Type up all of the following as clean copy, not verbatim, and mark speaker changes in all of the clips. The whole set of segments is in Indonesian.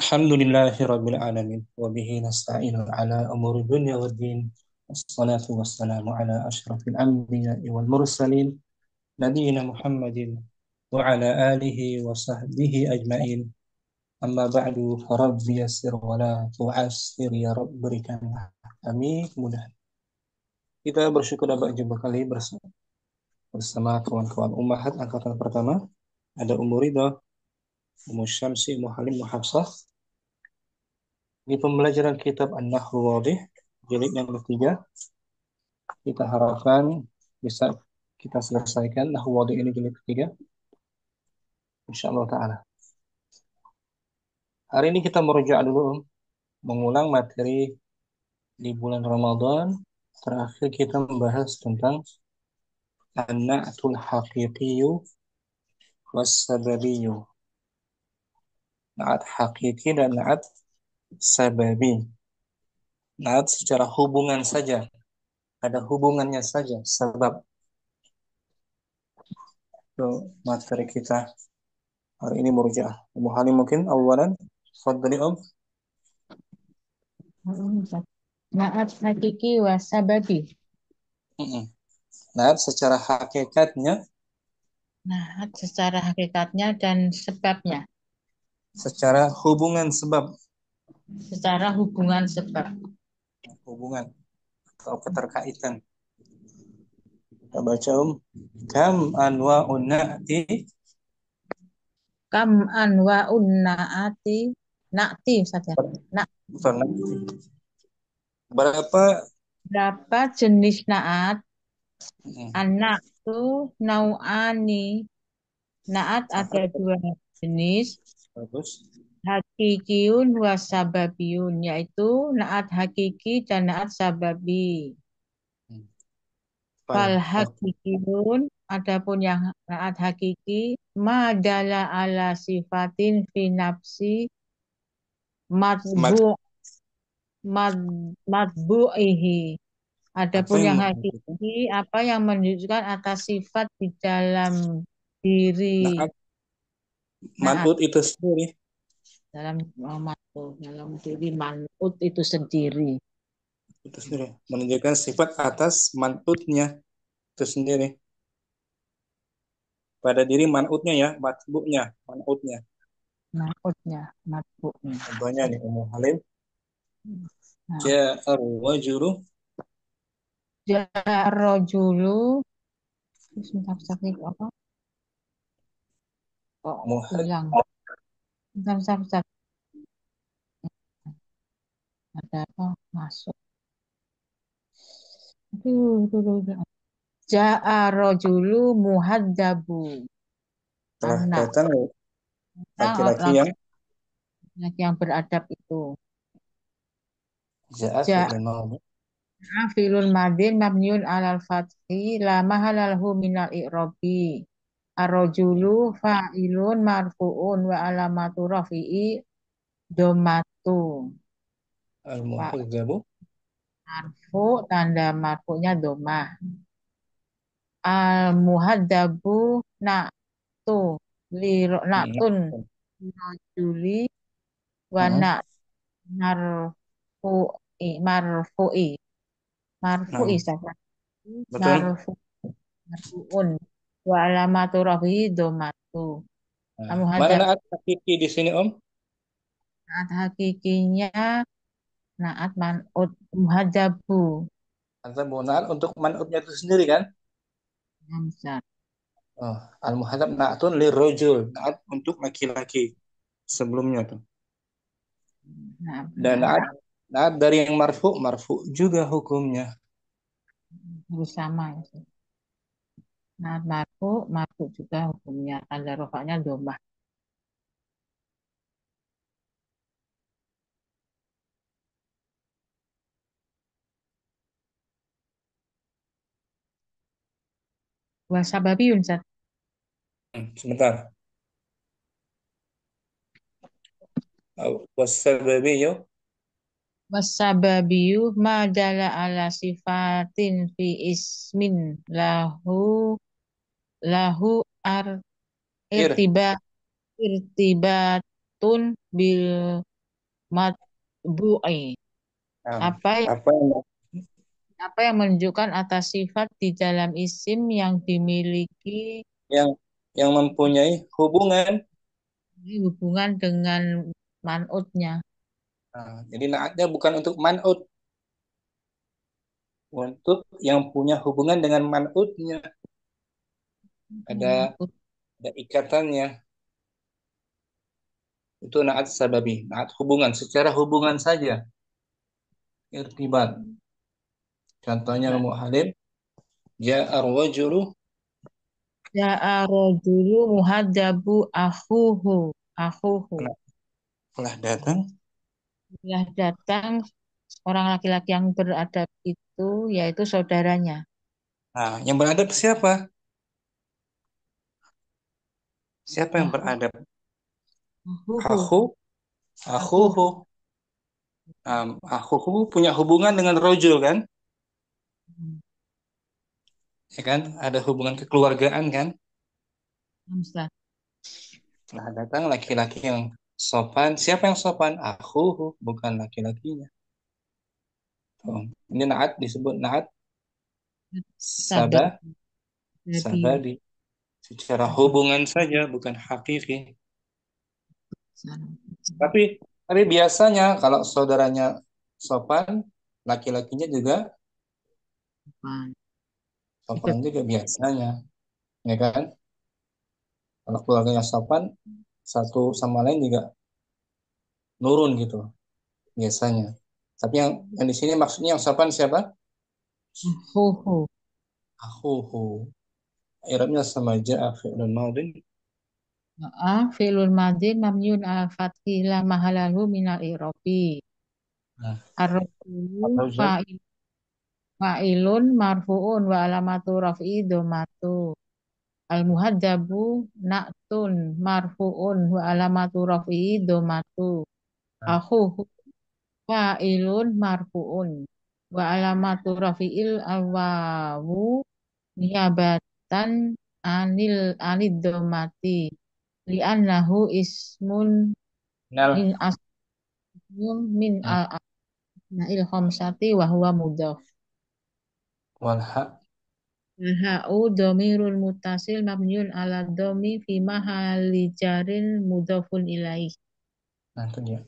Speaker 1: Alhamdulillahi Rabbil Alamin wa bihi nasta'inu ala umuri dunya wa din wassalatu wassalamu ala ashrafil anbiya'i wal mursalin nabiyina Muhammadin wa ala alihi wa sahbihi ajma'in amma ba'du rabbi yassir wa la tu'assir ya Rabb berikan kami kemudahan. Kita bersyukur dapat jumpa kali bersama kawan-kawan Ummahat angkatan pertama. Ada Ummu Ridha, Ummu Syamsi, Ummu Halim, Ummu Hafsah di pembelajaran kitab An-Nahwu Wadih jilid yang ketiga. Kita harapkan bisa kita selesaikan Nahwu Wadih ini jilid ketiga, insyaallah taala. Hari ini kita merujuk dulu, mengulang materi di bulan Ramadan. Terakhir kita membahas tentang an-na'tul haqiqiyyu was-sababiyyu. Na'at hakiki dan na'at sababi. Na'at secara hubungan saja, ada hubungannya saja, sebab. Itu materi kita hari ini merujuk. Ummu Halim mungkin awalan, tafadhali
Speaker 2: Naat hakiki wa sababi.
Speaker 1: Mm-mm. Na'at secara hakikatnya,
Speaker 2: Naat secara hakikatnya dan sebabnya.
Speaker 1: secara hubungan sebab,
Speaker 2: Secara hubungan sebab.
Speaker 1: hubungan atau keterkaitan. Kita baca kam anwa'un na'ti,
Speaker 2: Kam anwa'un naati. Naati saja. Nah,
Speaker 1: bukan na'ti. Berapa
Speaker 2: berapa jenis naat?
Speaker 1: mm,
Speaker 2: Anak tuh nau'ani. Naat ada
Speaker 1: apa
Speaker 2: dua jenis.
Speaker 1: bagus.
Speaker 2: Hakikiyun wa sababiyun. Yaitu naat hakiki dan naat sababi.
Speaker 1: Hmm.
Speaker 2: Fal
Speaker 1: Hak-
Speaker 2: hakikiyun, adapun yang naat hakiki, madala ala sifatin fi nafsi
Speaker 1: mat
Speaker 2: matbu mad, matbu'ihi.
Speaker 1: apa
Speaker 2: Adapun
Speaker 1: yang
Speaker 2: yang hakiki, apa yang menunjukkan atas sifat di dalam diri
Speaker 1: na'at
Speaker 2: naat,
Speaker 1: man'ut itu sendiri,
Speaker 2: dalam dalam diri manut itu sendiri.
Speaker 1: menunjukkan sifat atas man'utnya itu sendiri. Pada diri man'utnya ya, matbu'nya, man'utnya.
Speaker 2: Manutnya, matbu'nya.
Speaker 1: Contohnya nih Ummu Halim,
Speaker 2: Nah,
Speaker 1: ja'ar wajulu
Speaker 2: Jarrojulu, sebentar, sebentar, apa? Kok
Speaker 1: muhad
Speaker 2: hilang? Bentar, bentar, bentar. Ada apa? Masuk. Aduh. Ja'a rojulu muhaddabu.
Speaker 1: telah
Speaker 2: Anak
Speaker 1: datang laki-laki
Speaker 2: orang
Speaker 1: yang
Speaker 2: yang beradab itu.
Speaker 1: ja'a
Speaker 2: Ja'a
Speaker 1: fi'il madhi.
Speaker 2: filul madin mabniun alal fathi la mahalallahu minal i'robi. Arrojulu fa'ilun marfu'un wa alamatu rafi'i domatu. Pak
Speaker 1: Al-muhadzabu
Speaker 2: marfu tanda marfu'nya domah. Al muhaddabu naktu naktun rojuli wana
Speaker 1: hmm.
Speaker 2: marfu'i marfu'i
Speaker 1: Nah,
Speaker 2: saja
Speaker 1: betul.
Speaker 2: marfu marfu'un wa alamatu rafi'i domatu.
Speaker 1: Nah, mana
Speaker 2: Muhadzab
Speaker 1: naat hakiki di sini Om?
Speaker 2: naat hakikinya naat man'ut muhadzabu
Speaker 1: Atau naat untuk man'utnya itu sendiri kan?
Speaker 2: hamzah.
Speaker 1: Oh, al-muhadzab naatun lirrojul, naat untuk laki-laki sebelumnya tuh.
Speaker 2: Nah,
Speaker 1: Dan
Speaker 2: benar.
Speaker 1: naat dari yang marfu, marfu juga hukumnya.
Speaker 2: Bersama ya. Naat marfu juga hukumnya tanda rofaknya domah. Wasababiyun zat.
Speaker 1: Sebentar. Wassababiyu
Speaker 2: Wasababiyu madala ala sifatin fi ismin lahu ar
Speaker 1: ir
Speaker 2: irtiba irtibatun bil matbu'i.
Speaker 1: Nah,
Speaker 2: Apa
Speaker 1: apa
Speaker 2: apa yang menunjukkan atas sifat di dalam isim yang dimiliki
Speaker 1: yang yang mempunyai hubungan.
Speaker 2: hubungan dengan man'utnya.
Speaker 1: Nah, jadi naatnya bukan untuk man'ut, untuk yang punya hubungan dengan man'utnya, ada
Speaker 2: Man'ut.
Speaker 1: ada ikatannya. Itu naat sababi, naat hubungan, secara hubungan saja, irtibat. Contohnya Ummu Halim, ja'a ar-rajulu.
Speaker 2: Ja'a rajulu muhaddabu akhuhu. Akhuhu.
Speaker 1: Telah datang.
Speaker 2: Telah datang orang laki-laki yang beradab itu, yaitu saudaranya.
Speaker 1: Nah, yang beradab siapa? Siapa yang
Speaker 2: Akhu,
Speaker 1: beradab?
Speaker 2: akhuhu.
Speaker 1: Akhu, akhuhu.
Speaker 2: Akhuhu.
Speaker 1: Akhuhu punya hubungan dengan rojul kan? Ya kan? Ada hubungan kekeluargaan kan?
Speaker 2: Hamzah.
Speaker 1: Telah datang laki-laki yang sopan. Siapa yang sopan? Akhuhu, bukan laki-lakinya. Oh, ini naat disebut naat
Speaker 2: Sabab.
Speaker 1: sabah,
Speaker 2: Jadi,
Speaker 1: sababi. Secara hubungan saja, bukan hakiki. Tapi tapi biasanya kalau saudaranya sopan, laki-lakinya juga sopan
Speaker 2: ikut
Speaker 1: juga biasanya, ya kan? Kalau keluarganya sopan, satu sama lain juga nurun gitu biasanya. Tapi yang di sini maksudnya yang sopan siapa?
Speaker 2: akhuhu.
Speaker 1: Akhuhu. Irabnya sama ja'a fi'lun madin.
Speaker 2: Fi'lul madhi mamyun al fathi la mahalahu minal i'rabi.
Speaker 1: Nah,
Speaker 2: Ar-rajulu
Speaker 1: atau Zab.
Speaker 2: fa'ilun marfu'un wa alamatu raf'i dhamatu. Al-muhaddabu na'tun marfu'un wa alamatu raf'i dhamatu.
Speaker 1: Nah,
Speaker 2: Akhuhu fa'ilun marfu'un wa alamatu rafi'il awawu niyabatan anid dhamati li'annahu ismun min
Speaker 1: Nal
Speaker 2: asmun min
Speaker 1: nah,
Speaker 2: al-asma'il khamsati wa huwa mudhaf.
Speaker 1: wal ha.
Speaker 2: Al-ha'u dhamirul muttasil mabniun ala dhammi fi mahalli jarin mudhafun ilaih.
Speaker 1: Nah, itu dia.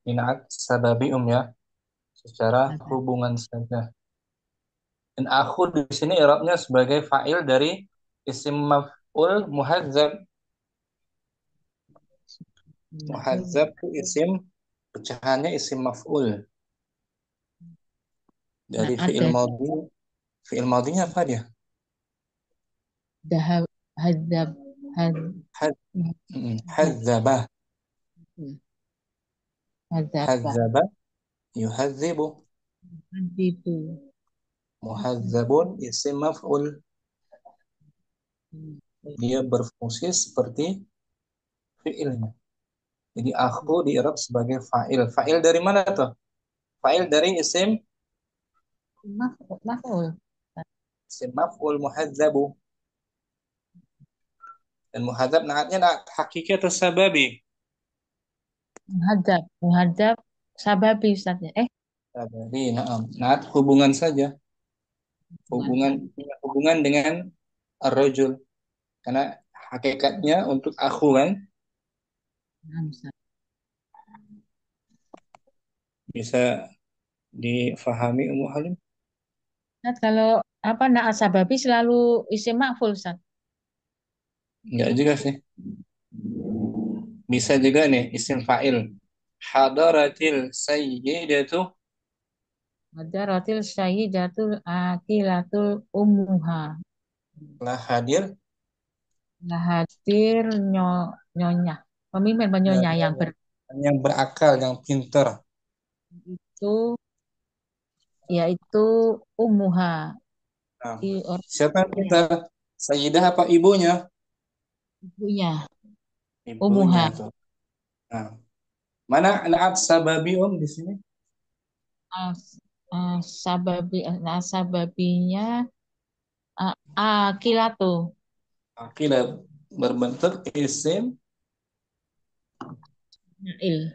Speaker 1: Inaat sababi ya, secara hubungan saja. Dan akhu di sini i'rabnya sebagai fa'il dari isim maf'ul muhadzab. Muhadzab itu isim, pecahannya isim maf'ul
Speaker 2: Nah,
Speaker 1: dari fi'il
Speaker 2: ada
Speaker 1: madhi. Fi'il madhinya apa dia?
Speaker 2: dahab hadzab
Speaker 1: Had, hadzabah.
Speaker 2: hadzab
Speaker 1: Hadzabah yuhadzibu.
Speaker 2: itu.
Speaker 1: Muhadzabun isim maf'ul. Dia berfungsi seperti fi'ilnya. Jadi akhu di i'rab sebagai fa'il. Fa'il dari mana tuh? Fa'il dari
Speaker 2: Maf'ul.
Speaker 1: isim maf'ul muhadzabu. Dan muhadzab naatnya naat hakiki atau sababi?
Speaker 2: Muhadzab sababi Ustaz ya.
Speaker 1: Sababi, na'am. Naat hubungan saja.
Speaker 2: Bukan saja.
Speaker 1: Hubungan dengan ar-rajul. Karena hakikatnya untuk akhu kan
Speaker 2: Hamzah.
Speaker 1: bisa difahami Ummu Halim?
Speaker 2: Ustaz, kalau apa naat sababi selalu isim maf'ul Ustaz.
Speaker 1: Enggak juga sih. Bisa juga nih isim fa'il. Hadaratil sayyidatu.
Speaker 2: Hadaratil sayyidatul akilatul ummuha.
Speaker 1: Telah hadir
Speaker 2: Nah, hadir nyonya. Pemimpin penyonya
Speaker 1: nyonya
Speaker 2: yang
Speaker 1: yang berakal, yang pintar.
Speaker 2: itu yaitu ummuha.
Speaker 1: Nah,
Speaker 2: Orang
Speaker 1: siapa yang
Speaker 2: tuanya,
Speaker 1: pintar? Sayyidah apa ibunya?
Speaker 2: ibunya.
Speaker 1: Ibunya
Speaker 2: Ummuha.
Speaker 1: tuh. Nah, mana naat sababi di sini?
Speaker 2: As- sababinya akilatu.
Speaker 1: Akilah berbentuk isim
Speaker 2: Nail.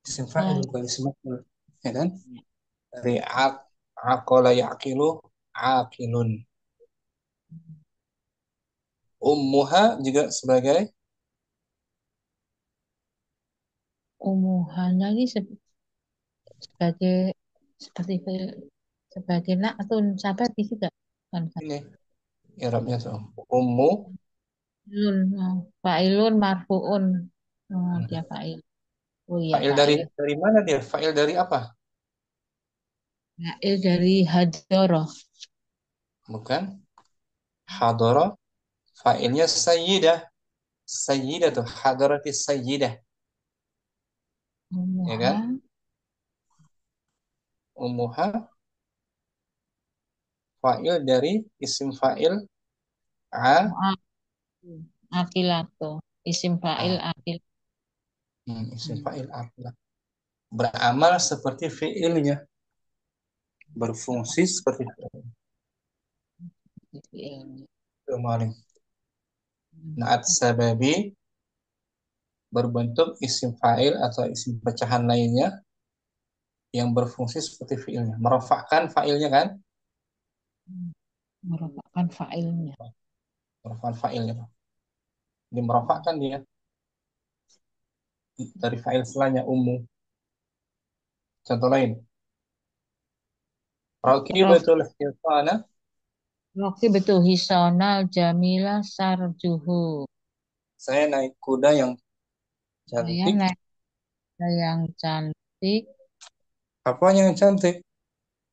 Speaker 1: Isim fa'il
Speaker 2: Oh,
Speaker 1: bukan isim maf'ul. Ya kan? Dari aqala yaqilu, aqilun. Ummuha juga sebagai
Speaker 2: umuhan lagi sebagai seperti sebagai nak atau sahabat juga kan
Speaker 1: ini i'rabnya tuh. Ummu
Speaker 2: failun, oh, failun marfuun, oh, dia fail, oh iya
Speaker 1: fa'il dari
Speaker 2: fail,
Speaker 1: mana dia? Fa'il dari apa?
Speaker 2: fail dari hadoro.
Speaker 1: Bukan. Hadara fa'ilnya sayyidah. Sayyidah tuh hadarati sayyidah, ya kan?
Speaker 2: Umuhan
Speaker 1: Ummuha fa'il dari isim fa'il a,
Speaker 2: mu'ab akilato, isim fa'il
Speaker 1: a.
Speaker 2: akil.
Speaker 1: Isim
Speaker 2: Hmm.
Speaker 1: fa'il aqla. Beramal seperti fi'ilnya, berfungsi seperti
Speaker 2: Fi'ilnya.
Speaker 1: kemarin.
Speaker 2: Hmm.
Speaker 1: Naat sababi berbentuk isim fa'il atau isim pecahan lainnya yang berfungsi seperti fi'ilnya. Merofakkan fa'ilnya kan?
Speaker 2: Merupakan fa'ilnya.
Speaker 1: Merofakkan fa'ilnya. Dia merofakkan dia dari fa'il selanya umum. Contoh lain.
Speaker 2: Rof,
Speaker 1: Raqibatul hisana.
Speaker 2: Rofi betul hisonal jamila sarjuhu.
Speaker 1: Saya naik kuda yang
Speaker 2: Saya
Speaker 1: cantik.
Speaker 2: naik yang cantik.
Speaker 1: Apa yang cantik?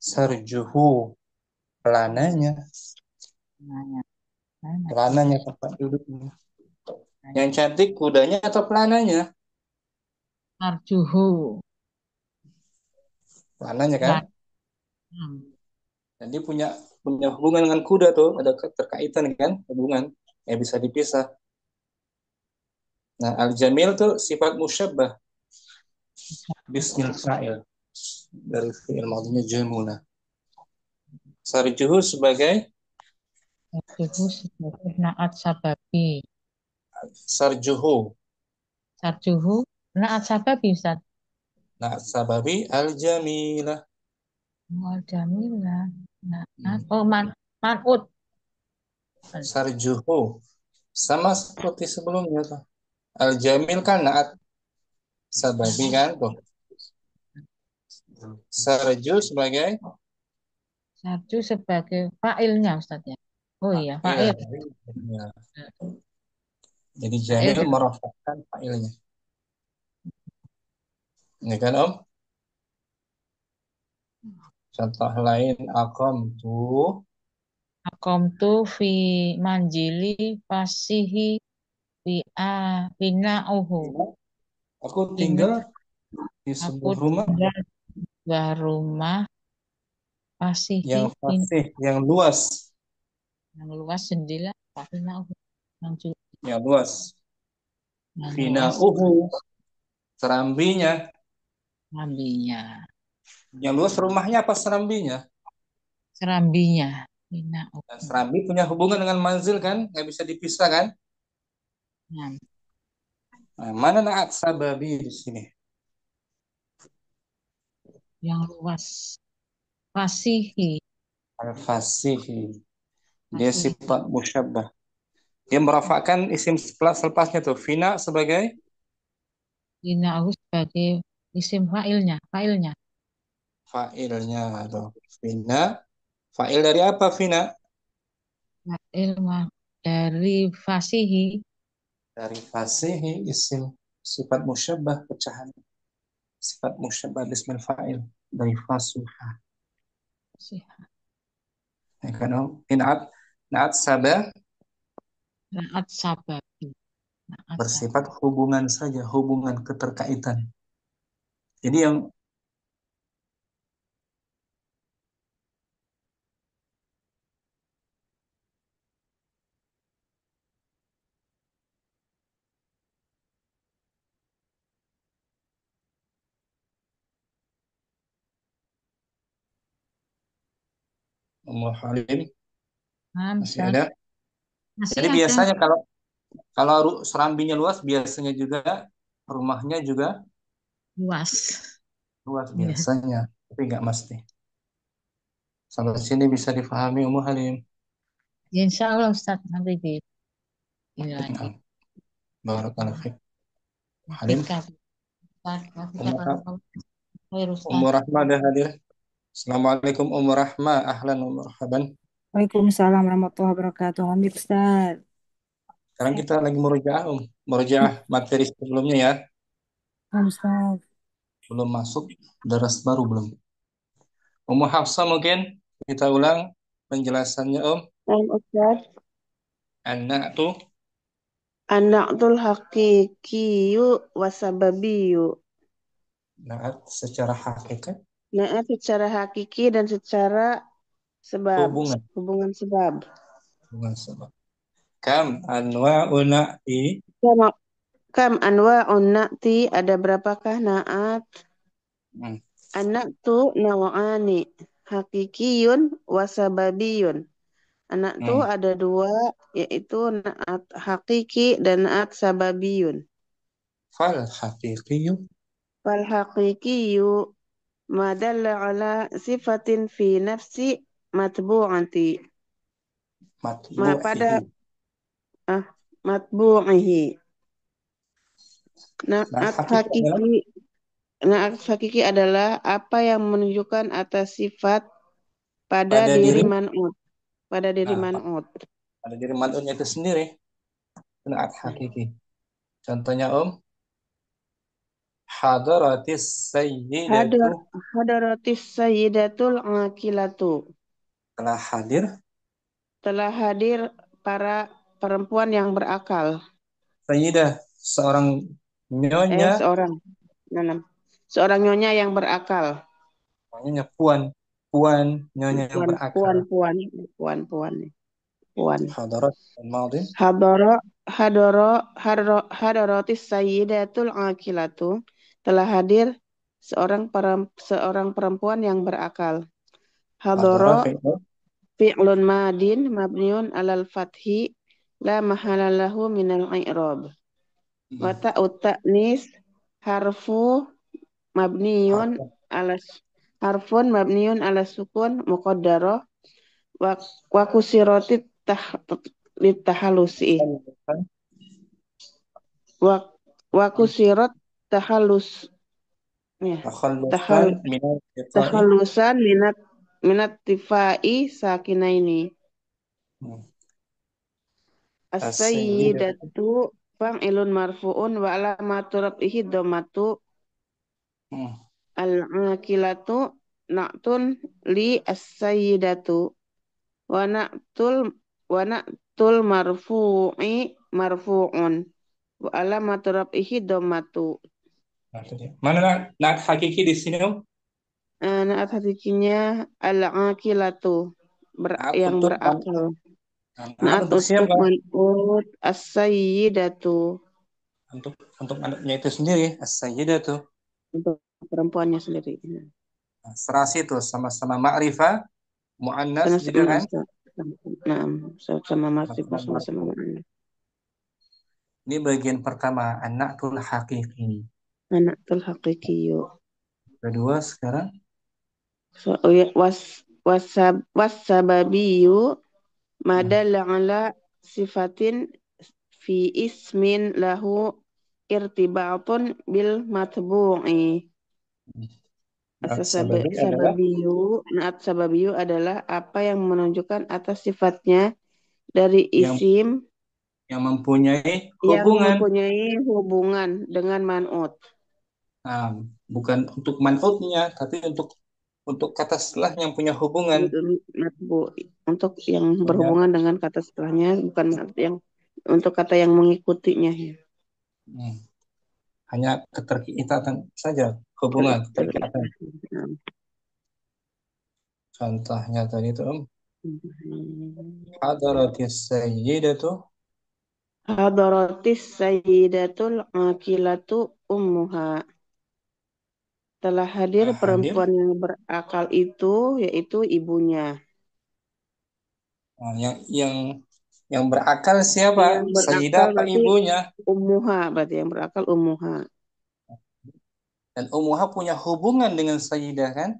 Speaker 1: Sarjuhu. Pelananya.
Speaker 2: Nanya, saya naik kuda
Speaker 1: Pelananya
Speaker 2: yang
Speaker 1: tempat duduknya. Yang
Speaker 2: cantik.
Speaker 1: cantik kudanya atau pelananya?
Speaker 2: Sarjuhu.
Speaker 1: Pelananya kan?
Speaker 2: Pelan. Hmm.
Speaker 1: Dan dia punya punya hubungan dengan kuda tuh, ada keterkaitan kan, hubungan yang bisa dipisah. Nah, al-jamil tuh sifat musyabbah bismil fa'il dari fi'il madhinya jamuna. Sarjuhu sebagai
Speaker 2: Sarjuhu sebagai naat sababi.
Speaker 1: sarjuhu.
Speaker 2: Sarjuhu naat sababi Ustaz.
Speaker 1: Nah, sababi al-jamilah.
Speaker 2: Oh, jamila. Naat.
Speaker 1: Hmm.
Speaker 2: Oh, manut.
Speaker 1: Sarjuhu sama seperti sebelumnya tuh. Al-jamil kan naat sababi kan tuh. Sarju sebagai
Speaker 2: Sarju sebagai fa'ilnya Ustaz ya. Oh iya,
Speaker 1: fa'il.
Speaker 2: fa'il.
Speaker 1: Ya. Jadi
Speaker 2: Fa'il
Speaker 1: jamil merofakkan fa'ilnya. Ini kan Om? Contoh lain akom tuh
Speaker 2: Akomtu fi manjili fasihi fi a bina'uhu.
Speaker 1: aku
Speaker 2: Ini
Speaker 1: tinggal di
Speaker 2: aku
Speaker 1: sebuah rumah
Speaker 2: tinggal di sebuah rumah fasihi
Speaker 1: yang fasih, yang luas,
Speaker 2: yang luas jendela Pak bina'uhu yang
Speaker 1: yang luas.
Speaker 2: yang luas
Speaker 1: Finauhu, serambinya.
Speaker 2: serambinya.
Speaker 1: Yang luas rumahnya apa serambinya?
Speaker 2: Serambinya
Speaker 1: Nah,
Speaker 2: bina'uhu.
Speaker 1: serambi punya hubungan dengan manzil kan? Nggak bisa dipisah kan?
Speaker 2: Nah,
Speaker 1: Nah, mana naat sababi di sini?
Speaker 2: yang luas fasihi
Speaker 1: Al-fasihi. Dia
Speaker 2: fasihi
Speaker 1: sifat musyabbah. Dia merafakkan isim selepasnya tuh. Fina sebagai
Speaker 2: bina'uhu sebagai isim fa'ilnya
Speaker 1: fa'ilnya atau Fina. Fa'il dari apa Fina?
Speaker 2: fa'il dari fasihi.
Speaker 1: Dari fasihi isim sifat musyabbah pecahan sifat musyabbah bismil fa'il dari fasuha, ya kan Om? Naat naat sabah
Speaker 2: Naat sababi. Naat
Speaker 1: bersifat
Speaker 2: sababi.
Speaker 1: hubungan saja, hubungan keterkaitan. Jadi yang Ummu Halim masih
Speaker 2: Ustaz.
Speaker 1: ada.
Speaker 2: Masih
Speaker 1: Jadi
Speaker 2: ada.
Speaker 1: biasanya kalau serambinya luas biasanya juga rumahnya juga
Speaker 2: luas.
Speaker 1: Luas
Speaker 2: Ya.
Speaker 1: biasanya, tapi nggak mesti. Sampai sini bisa difahami Ummu Halim.
Speaker 2: Ya, insya Allah Ustaz nanti di ini lagi.
Speaker 1: Nah, barakallahu fiik. Halim,
Speaker 2: Etika. Ustaz, masih
Speaker 1: Ummu,
Speaker 2: jazakallahu khair
Speaker 1: Ummu
Speaker 2: Ustaz.
Speaker 1: Rahma ada hadir. Assalamualaikum Ummu Rahma, ahlan wa marhaban.
Speaker 3: Waalaikumsalam warahmatullahi wabarakatuh. Hamid Ustaz.
Speaker 1: Sekarang kita lagi murojaah, murojaah materi sebelumnya ya.
Speaker 3: Hamid Ustaz.
Speaker 1: Belum masuk, daras baru belum. Ummu Hafsah mungkin kita ulang penjelasannya
Speaker 4: Ustaz,
Speaker 1: Anak tuh
Speaker 4: an-na'tul haqiqiyu wasababiyu.
Speaker 1: naat secara hakikat
Speaker 4: Naat secara hakiki dan secara sebab,
Speaker 1: hubungan
Speaker 4: hubungan sebab.
Speaker 1: hubungan sebab. Kam anwa'un na'ti
Speaker 4: Kam, kam anwa'un na'ti, ada berapakah na'at?
Speaker 1: hmm,
Speaker 4: An-na'tu naw'ani, hakikiyun wasababiyun. Anak tu
Speaker 1: hmm.
Speaker 4: ada dua, yaitu na'at hakiki dan na'at sababiyun.
Speaker 1: Fal haqiqiyu
Speaker 4: Fal haqiqiyu ma dalla ala sifatin fi nafsi matbu'ati. Pada
Speaker 1: matbu'ihi.
Speaker 4: matbu'ihi.
Speaker 1: Nah,
Speaker 4: Naat
Speaker 1: hakiki adalah
Speaker 4: hakiki, naat hakiki adalah apa yang menunjukkan atas sifat pada
Speaker 1: pada
Speaker 4: diri
Speaker 1: diri
Speaker 4: man'ut, pada diri
Speaker 1: nah,
Speaker 4: man'ut.
Speaker 1: pada diri man'utnya itu sendiri. Naat hakiki. Contohnya hadaratis sayyidatu
Speaker 4: Hadar hadaratis sayyidatul aqilatu.
Speaker 1: telah hadir
Speaker 4: Telah hadir para perempuan yang berakal.
Speaker 1: sayyidah seorang nyonya
Speaker 4: Seorang. Nanam. Seorang nyonya yang berakal.
Speaker 1: nyonya puan nyonya yang
Speaker 4: Puan,
Speaker 1: berakal.
Speaker 4: puan, puan, puan, puan, puan.
Speaker 1: Hadarat al-madhi
Speaker 4: Hadoro, hadorotis sayyidatul aqilatu. Telah hadir seorang perempuan yang berakal.
Speaker 1: hadara
Speaker 4: Hadoro
Speaker 1: fi'il
Speaker 4: fi'lun madin mabniun alal fathi la mahalalahu minal i'rab. Wa ta'u ta'nis harfu mabniun
Speaker 1: harfu
Speaker 4: ala harfun mabniun ala sukun muqaddarah wa wa kusiratit litahalusi wa wa kusirat tahalus ya
Speaker 1: takhallusan
Speaker 4: tahal
Speaker 1: min al-iqa'i
Speaker 4: tahalusan minat tifai sakinaini.
Speaker 1: as-sayyidatu
Speaker 4: As-sayyidatu fa'ilun marfu'un wa alamatu raf'ihi dhammatu. Al-aqilatu na'tun li as-sayyidatu wa na'tul marfu'i marfu'un wa alamatu raf'ihi dhammatu.
Speaker 1: Nah, itu dia. Mana naat hakiki di sini
Speaker 4: Naat hakikinya al-aqilatu
Speaker 1: Naat
Speaker 4: yang
Speaker 1: untuk
Speaker 4: berakal.
Speaker 1: naat
Speaker 4: Naat
Speaker 1: untuk
Speaker 4: untuk
Speaker 1: siapa?
Speaker 4: man'ut as-sayyidatu,
Speaker 1: Untuk anaknya itu sendiri, as-sayyidatu.
Speaker 4: untuk perempuannya sendiri.
Speaker 1: Nah, serasi itu sama-sama ma'rifah, mu'annas juga
Speaker 4: Sama-sama
Speaker 1: kan?
Speaker 4: nah, sama masifah
Speaker 1: Sama-sama
Speaker 4: sama-sama
Speaker 1: marfu.
Speaker 4: makna.
Speaker 1: Ini bagian pertama, an-na'tul hakiki.
Speaker 4: Anak tul haqiqiyu.
Speaker 1: Kedua sekarang
Speaker 4: So, ya, wasababiyu madalla ala sifatin fi ismin lahu irtibatun bil matbu'i.
Speaker 1: naat sababi adalah
Speaker 4: Sababiyu adalah apa yang menunjukkan atas sifatnya dari
Speaker 1: yang
Speaker 4: isim
Speaker 1: yang mempunyai
Speaker 4: yang
Speaker 1: hubungan.
Speaker 4: mempunyai hubungan dengan man'ut.
Speaker 1: Nah, bukan untuk man'utnya, tapi untuk kata setelah yang punya hubungan.
Speaker 4: Untuk yang
Speaker 1: Punya
Speaker 4: berhubungan dengan kata setelahnya, bukan yang untuk kata yang mengikutinya ya.
Speaker 1: hmm, hanya keterikatan saja, hubungan keterikatan. Contohnya tadi itu hadaratis sayyidatu
Speaker 4: Hadaratis sayyidatul aqilatu ummuha. Telah hadir
Speaker 1: hadir.
Speaker 4: perempuan yang berakal itu, yaitu ibunya.
Speaker 1: Nah, yang berakal siapa?
Speaker 4: Yang
Speaker 1: Sayyidah
Speaker 4: berakal
Speaker 1: apa
Speaker 4: berarti
Speaker 1: ibunya?
Speaker 4: ummuha, berarti yang berakal ummuha.
Speaker 1: Dan ummuha punya hubungan dengan sayyidah kan?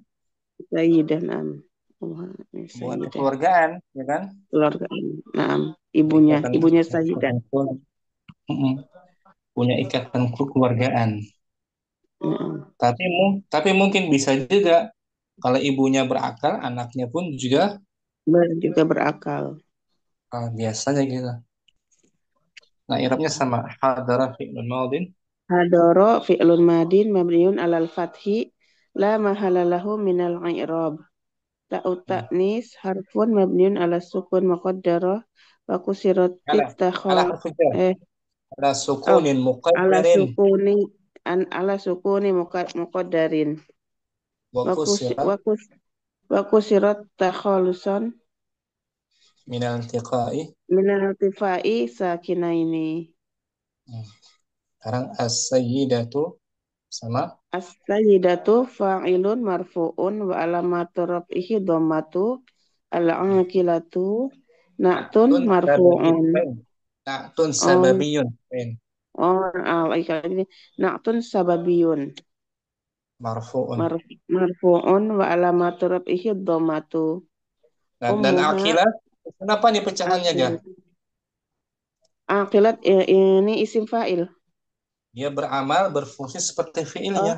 Speaker 4: Sayyidah, naam.
Speaker 1: Hubungan
Speaker 4: Sayyidah.
Speaker 1: kekeluargaan, ya kan?
Speaker 4: Keluarga. Naam.
Speaker 1: Punya
Speaker 4: Ibunya.
Speaker 1: ikatan,
Speaker 4: Ibunya Sayyidah.
Speaker 1: Mm-mm. Punya ikatan kekeluargaan.
Speaker 4: Naam.
Speaker 1: Tapi mungkin bisa juga kalau ibunya berakal, anaknya pun juga
Speaker 4: Juga berakal.
Speaker 1: biasanya gitu. Nah, i'rabnya sama hadara fi'lun madin.
Speaker 4: Hadoro fi'lun madin mabniun alal fathi la mahala lahu minal i'rab. Ta'u ta'nis harfun mabniun ala sukun muqaddarah wa kusiratit
Speaker 1: Ala ala
Speaker 4: takhal
Speaker 1: harfu jar.
Speaker 4: eh
Speaker 1: Ala
Speaker 4: oh
Speaker 1: sukunin
Speaker 4: ala
Speaker 1: muqaddarin
Speaker 4: sukuni ala sukuni muqaddarin
Speaker 1: wa
Speaker 4: wa kus
Speaker 1: kusirat
Speaker 4: wa kus wa kusirat takhalusan
Speaker 1: minal tiqai.
Speaker 4: minal tifai sakinaini.
Speaker 1: Sekarang as-sayyidatu sama
Speaker 4: As-sayyidatu fa'ilun marfu'un wa alamatu raf'ihi dhammatu al-aqilatu na'tun
Speaker 1: na'tun
Speaker 4: marfu'un.
Speaker 1: sababiyun. Na'tun
Speaker 4: Oh,
Speaker 1: sababiyun.
Speaker 4: al-aqilatu na'tun sababiyun.
Speaker 1: Marfu'un.
Speaker 4: Marfu'un wa alamatu raf'ihi dhammatu.
Speaker 1: Dan
Speaker 4: Ummuha
Speaker 1: akilah, kenapa nih pecahannya ga?
Speaker 4: aqilat. Aqilat ini isim fa'il.
Speaker 1: Dia beramal berfungsi seperti
Speaker 4: Oh,
Speaker 1: fiilnya, ya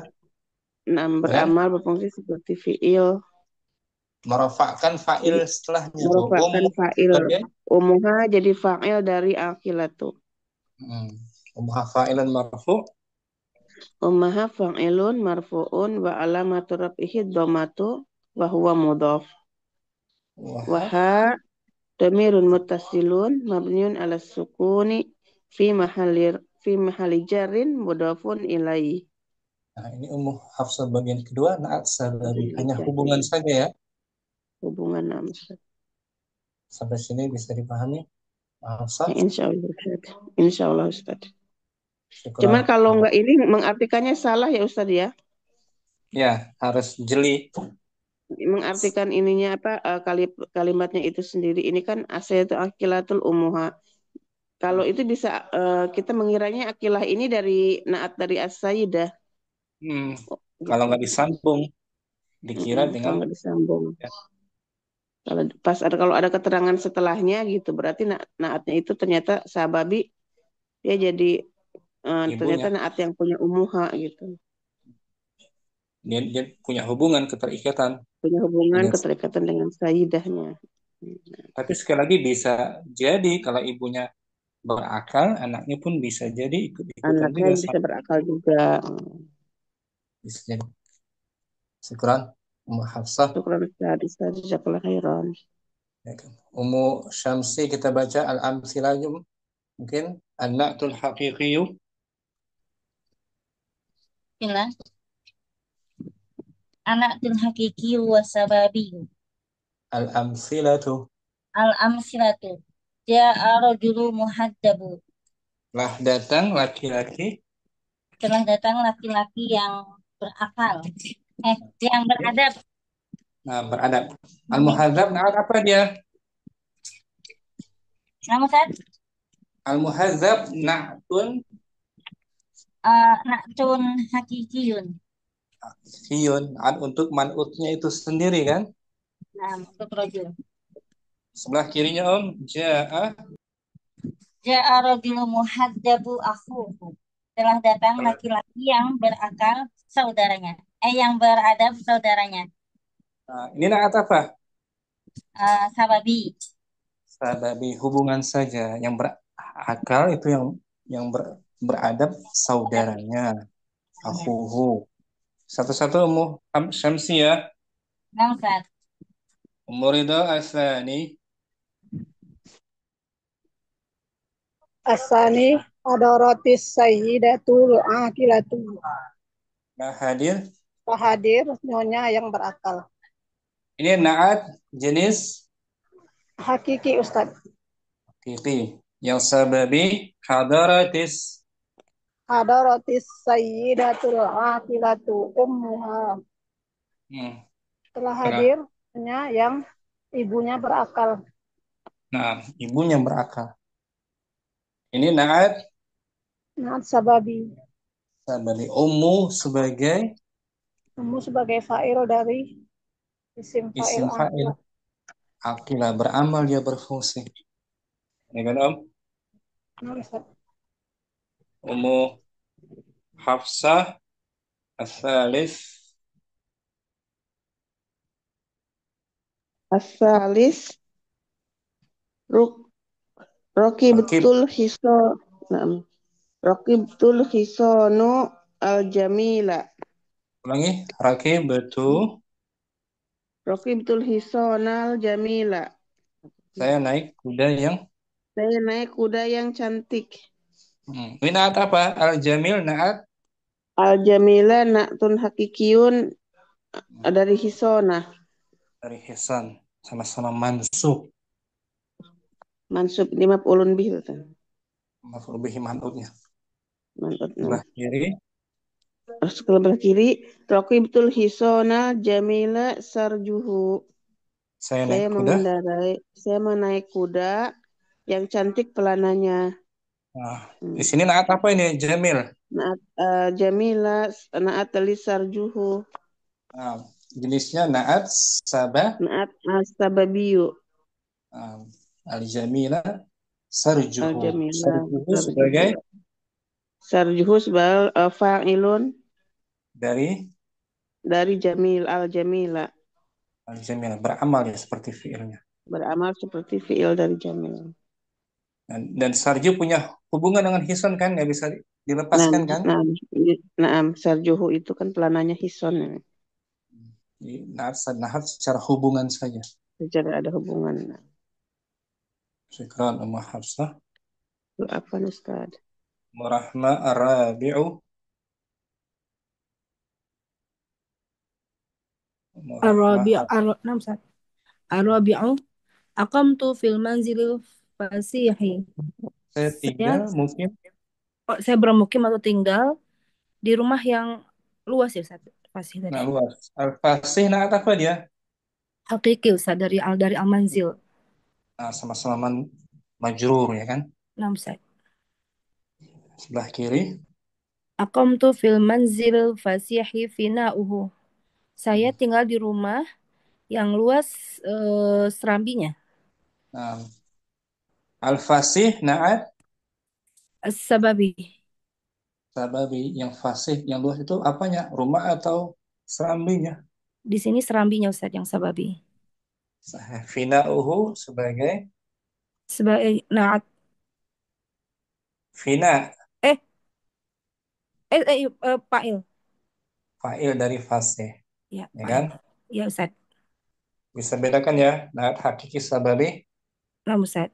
Speaker 1: kan?
Speaker 4: beramal berfungsi seperti fi'il.
Speaker 1: Merofakkan fa'il
Speaker 4: Jadi
Speaker 1: setelahnya tuh.
Speaker 4: merupakan fa'il.
Speaker 1: Sebagai
Speaker 4: Ummuha jadi fa'il dari aqilatu.
Speaker 1: fa'ilan marfu'
Speaker 4: Ummaha fa'ilun marfu'un wa alamatu raf'ihi dhammatu wa huwa mudhaf. Wa
Speaker 1: wa
Speaker 4: ha dhamirun muttasilun mabniun ala sukuni fi mahalli jarrin mudhafun ilaihi.
Speaker 1: Nah, ini Hafsah bagian kedua, naat sababi. Hanya hubungan
Speaker 4: Jadi
Speaker 1: saja ya.
Speaker 4: hubungan nama.
Speaker 1: Sampai sini bisa dipahami, Hafsah.
Speaker 4: Insya Allah Ustaz. Insya Allah Ustaz. Cuman
Speaker 1: Syukuran.
Speaker 4: kalau enggak ini mengartikannya salah ya Ustaz ya.
Speaker 1: Ya, harus jeli.
Speaker 4: Mengartikan ininya apa kalimatnya itu sendiri. Ini kan asayatu akilatul umuha. Kalau itu bisa kita mengiranya akilah ini dari naat dari as-sayyidah.
Speaker 1: Hmm, Kalau
Speaker 4: Gitu.
Speaker 1: nggak disambung, dikira
Speaker 4: Kalau
Speaker 1: dengan
Speaker 4: nggak disambung.
Speaker 1: ya,
Speaker 4: Kalau ada keterangan setelahnya gitu, berarti naatnya itu ternyata sababi dia jadi ternyata
Speaker 1: ibunya.
Speaker 4: naat yang punya umuha gitu.
Speaker 1: Dia punya hubungan keterikatan
Speaker 4: Punya hubungan
Speaker 1: dengan.
Speaker 4: keterikatan dengan sayyidahnya.
Speaker 1: Tapi sekali lagi bisa jadi kalau ibunya berakal, anaknya pun bisa jadi ikut-ikutan
Speaker 4: Anaknya
Speaker 1: juga
Speaker 4: bisa
Speaker 1: sama.
Speaker 4: berakal juga.
Speaker 1: Bisa jadi. Syukuran, Ummu Hafsah.
Speaker 4: Syukran Ustaz, Ustaz, jazakallah khairan.
Speaker 1: Ya kan. Ummu Syamsi kita baca al-amsilah mungkin an-na'tul haqiqiyu
Speaker 2: Bila anak tul hakiki wasababi
Speaker 1: al-amsilatu
Speaker 2: al amsilatu ja'a rajulu muhaddabu
Speaker 1: lah datang laki-laki
Speaker 2: telah datang laki-laki yang berakal yang beradab.
Speaker 1: beradab. Al-muhadzab nah apa dia?
Speaker 2: Nama Ustaz
Speaker 1: Al-muhadzab na'tun
Speaker 2: na'tun hakikiyun.
Speaker 1: hiyun untuk man'utnya itu sendiri kan?
Speaker 2: Nah, untuk rojul.
Speaker 1: Sebelah kirinya Om ja'a
Speaker 2: Ja'a rajulu muhaddabu akhuhu. Telah datang laki-laki yang berakal saudaranya. Yang beradab saudaranya.
Speaker 1: Nah, ini naat apa?
Speaker 2: Sababi.
Speaker 1: Sababi hubungan saja. Yang berakal itu yang beradab saudaranya. Akhuhu. Satu-satu Ummu Syamsi ya.
Speaker 2: Nah, Ustaz.
Speaker 1: Ummu Ridha Asani.
Speaker 3: Asani hadaratis sayyidatul aqilatu.
Speaker 1: Nah, hadir.
Speaker 3: Hadir nyonya yang berakal.
Speaker 1: Ini naat jenis
Speaker 3: Hakiki Ustaz.
Speaker 1: hakiki. Yang sababi hadaratis.
Speaker 3: Hadaratis sayyidatul aqilatu ummuha. Telah
Speaker 1: Nah,
Speaker 3: hadir nyonya yang ibunya berakal.
Speaker 1: ibunya berakal. Ini naat
Speaker 3: Naat sababi.
Speaker 1: Sababi. Ummu sebagai
Speaker 5: Ummu sebagai fa'il dari isim fa'il
Speaker 1: isim fa'il.
Speaker 5: aqilah.
Speaker 1: Aqilah beramal, dia berfungsi. Ya kan, Om?
Speaker 5: Nah, Ustaz.
Speaker 1: Ummu Hafsah As-Salis
Speaker 4: Asalis ruk
Speaker 1: Rakib.
Speaker 4: rokibtul hiso. Nah, rokibtul hisonu al jamila.
Speaker 1: Ulangi. Rakib betul.
Speaker 4: Rokibtul hisonal jamila.
Speaker 1: Saya naik kuda yang
Speaker 4: Saya naik kuda yang cantik.
Speaker 1: Ini naat apa? Al-Jamil naat
Speaker 4: Al jamila na'tun hakikiyun dari hisona.
Speaker 1: dari Hisan. Sama-sama mansub.
Speaker 4: Mansub ini maf'ulun bih.
Speaker 1: Maf'ul bihi man'utnya.
Speaker 4: Mantap.
Speaker 1: Sebelah kiri.
Speaker 4: Terus sebelah kiri, raqibtul hisona jamila sarjuhu.
Speaker 1: Saya naik kuda.
Speaker 4: Saya menaik kuda yang cantik pelananya.
Speaker 1: Nah, di sini naat apa ini? Jamil.
Speaker 4: Naat jamila naat li sarjuhu.
Speaker 1: Nah, jenisnya naat sabah.
Speaker 4: Naat sababiyu.
Speaker 1: Al-Jamila sarjuhu.
Speaker 4: Al-jamila
Speaker 1: Sarjuhu sebagai
Speaker 4: sarjuhu. Sarjuhu sebagai fa'ilun
Speaker 1: dari
Speaker 4: dari jamil al-jamila.
Speaker 1: Al-Jamila. Beramal ya seperti fiilnya.
Speaker 4: Beramal seperti fiil dari jamil.
Speaker 1: Dan sarju punya hubungan dengan Hisan kan? Nggak bisa dilepaskan kan?
Speaker 4: Sarjuhu itu kan pelananya hison.
Speaker 1: Naat secara hubungan saja.
Speaker 4: Secara ada hubungan.
Speaker 1: Syukran Ummu Hafsah.
Speaker 4: Apa Ustaz?
Speaker 1: Merahma Ar-Rabi'u.
Speaker 3: Nam, Ustaz. Ar-Rabi'u aqamtu fil manzilil fasihi.
Speaker 1: Saya tinggal mungkin
Speaker 3: Saya bermukim atau tinggal di rumah yang luas ya, Ustaz. Fasih tadi.
Speaker 1: luas. Al-Fasih naat apa dia?
Speaker 3: Hakiki, Ustaz, dari al-manzil.
Speaker 1: Nah, sama-sama majrur ya kan?
Speaker 3: Nam, Ustaz.
Speaker 1: Sebelah kiri.
Speaker 3: Aqamtu fil manzil fasihi fina'uhu. Saya tinggal di rumah yang luas serambinya.
Speaker 1: Nah, Al-Fasih naat
Speaker 3: As-sababi.
Speaker 1: sababi yang fasih yang luas itu apanya? Rumah atau serambinya?
Speaker 3: Di sini serambinya, Ustaz, yang sababi.
Speaker 1: Fina'uhu sebagai
Speaker 3: Sebagai naat.
Speaker 1: fina,
Speaker 3: Eh, fa'il.
Speaker 1: fa'il dari fasih
Speaker 3: Ya,
Speaker 1: ya kan?
Speaker 3: fa'il. Ya, Ustaz.
Speaker 1: Bisa bedakan ya naat hakiki sababi.
Speaker 3: Nam, Ustaz.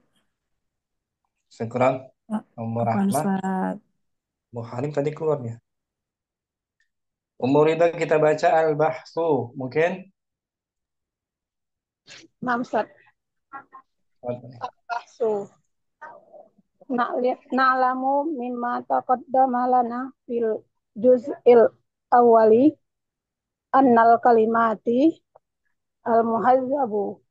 Speaker 1: Syukran Ummu
Speaker 3: Apa,
Speaker 1: Rahmah.
Speaker 3: Ustaz?
Speaker 1: Muharim tadi keluarnya. Umur itu kita baca al-bahsu mungkin.
Speaker 5: Nah, Ustaz. Bahsu. Na'lamu mimma taqaddama lana fil juz'il awwali annal kalimati al-muhazzabu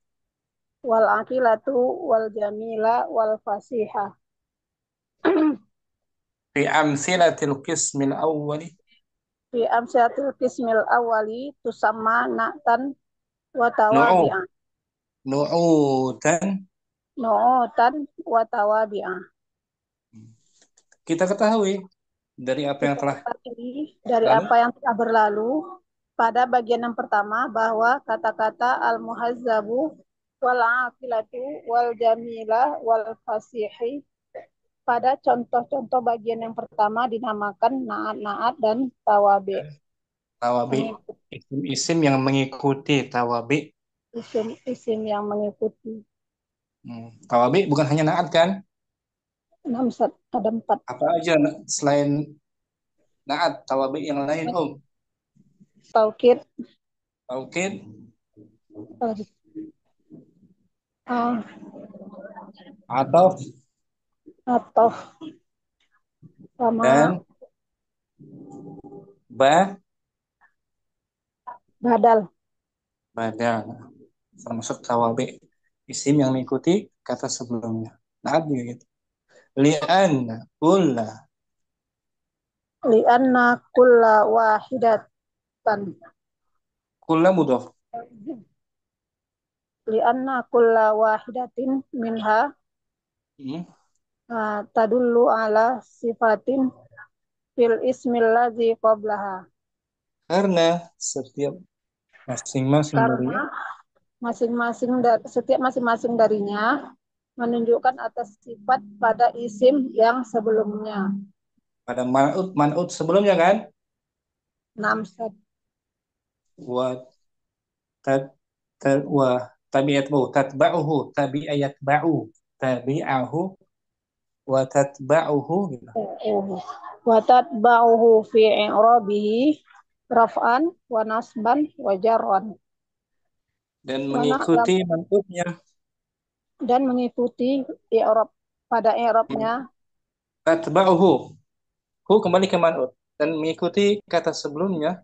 Speaker 5: wal aqilatu wal jamila wal fasiha.
Speaker 1: Fi amsilatil qismil awwali
Speaker 5: Fi amsyatil qismil awwali tusamma na'tan wa
Speaker 1: nu'u
Speaker 5: tawabi'an.
Speaker 1: nu'utan.
Speaker 5: Nu'utan wa tawabi'an.
Speaker 1: Kita ketahui dari apa yang telah
Speaker 5: Dari
Speaker 1: lalu.
Speaker 5: apa yang telah berlalu pada bagian yang pertama bahwa kata-kata al-muhazzabu wal aqilatu wal jamila wal fasihi pada contoh-contoh bagian yang pertama dinamakan naat-naat dan tawabi.
Speaker 1: Tawabi isim-isim yang mengikuti tawabi.
Speaker 5: Isim-isim yang mengikuti.
Speaker 1: Tawabi bukan hanya naat kan?
Speaker 5: 6, ada 4.
Speaker 1: Apa aja selain naat tawabi yang lain
Speaker 5: Taukid.
Speaker 1: Taukid. Atof.
Speaker 5: Sama
Speaker 1: Dan
Speaker 5: badal.
Speaker 1: Termasuk tawabi isim yang mengikuti kata sebelumnya. Naat juga gitu. Li'anna kulla
Speaker 5: li'anna kulla wahidatan
Speaker 1: Kulla mudhaf.
Speaker 5: li'anna kulla wahidatin minha
Speaker 1: Hmm.
Speaker 5: tadullu ala sifatin fil ismil ladzi qablaha.
Speaker 1: Karena setiap masing-masing
Speaker 5: Karena
Speaker 1: darinya
Speaker 5: setiap masing-masing darinya menunjukkan atas sifat pada isim yang sebelumnya.
Speaker 1: pada man'ut sebelumnya kan,
Speaker 5: Namsad.
Speaker 1: wa tad wa tabi'atu tatba'uhu tabi'ayatba'u tabi'ahu wa tatba'uhu gitu.
Speaker 5: Wa tatba'uhu fi i'rabihi raf'an wa nasban wa jarran.
Speaker 1: Dan
Speaker 5: Wa
Speaker 1: mengikuti man'utnya.
Speaker 5: dan mengikuti i'rab pada i'rabnya
Speaker 1: Tatba'uhu, hu kembali ke man'ut dan mengikuti kata sebelumnya.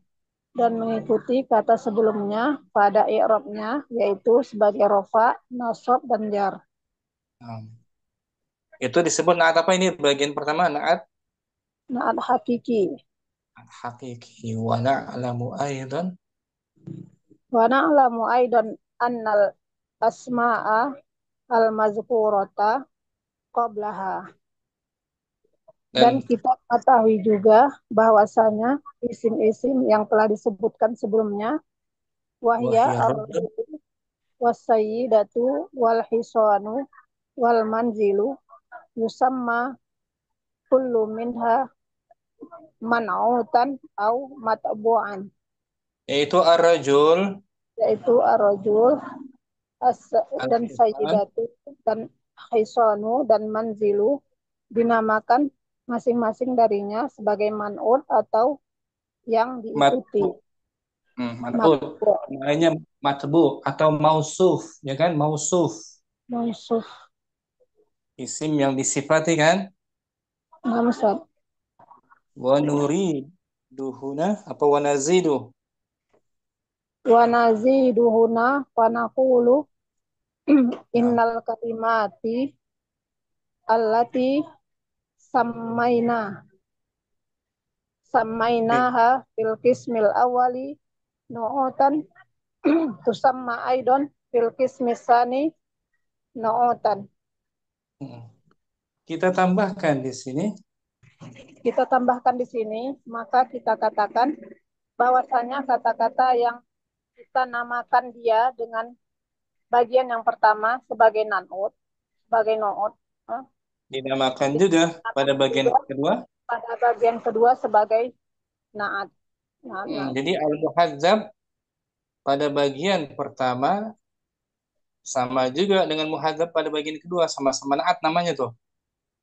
Speaker 5: Pada i'rabnya yaitu sebagai rafa, nasab dan jar.
Speaker 1: Nah, itu disebut na'at apa ini? Bagian pertama na'at
Speaker 5: Na'at hakiki.
Speaker 1: hakiki. Wa na'lamu aidan.
Speaker 5: Wa na'lamu aidan annal asma'a al-mazkurata qablaha. Dan
Speaker 1: Dan
Speaker 5: kita ketahui juga bahwasanya isim-isim yang telah disebutkan sebelumnya wahya
Speaker 1: wahya rajul
Speaker 5: ar-rajulu was-sayyidatu wal hisanu wal manzilu yusamma kullu minha man'utan au matbu'an,
Speaker 1: yaitu ar-rajul,
Speaker 5: yaitu ar-rajul dan
Speaker 1: al-hisan,
Speaker 5: sayyidatu dan hisanu dan manzilu dinamakan masing-masing darinya sebagai man'ut atau yang diikuti.
Speaker 1: matbu. Man'ut.
Speaker 5: Matbu',
Speaker 1: Namanya matbu atau mausuf, ya kan? Mausuf.
Speaker 5: mausuf,
Speaker 1: Isim yang disifati kan?
Speaker 5: namsad.
Speaker 1: Wa nuriduhuna apa wa nazidu?
Speaker 5: Wa naziduhuna wa naqulu
Speaker 1: Nah,
Speaker 5: innal kalimati allati sammaina sammainaha fil qismil awali nu'utan tusamma aidon fil qismis sani nu'utan.
Speaker 1: kita tambahkan di sini
Speaker 5: Kita tambahkan di sini, maka kita katakan bahwasanya kata-kata yang kita namakan dia dengan bagian yang pertama sebagai nan'ut, sebagai no'ut,
Speaker 1: dinamakan juga pada bagian kedua.
Speaker 5: pada bagian kedua sebagai na'at. Na'at.
Speaker 1: Jadi al-muhadzab pada bagian pertama sama juga dengan muhadzab pada bagian kedua, sama-sama naat namanya tuh.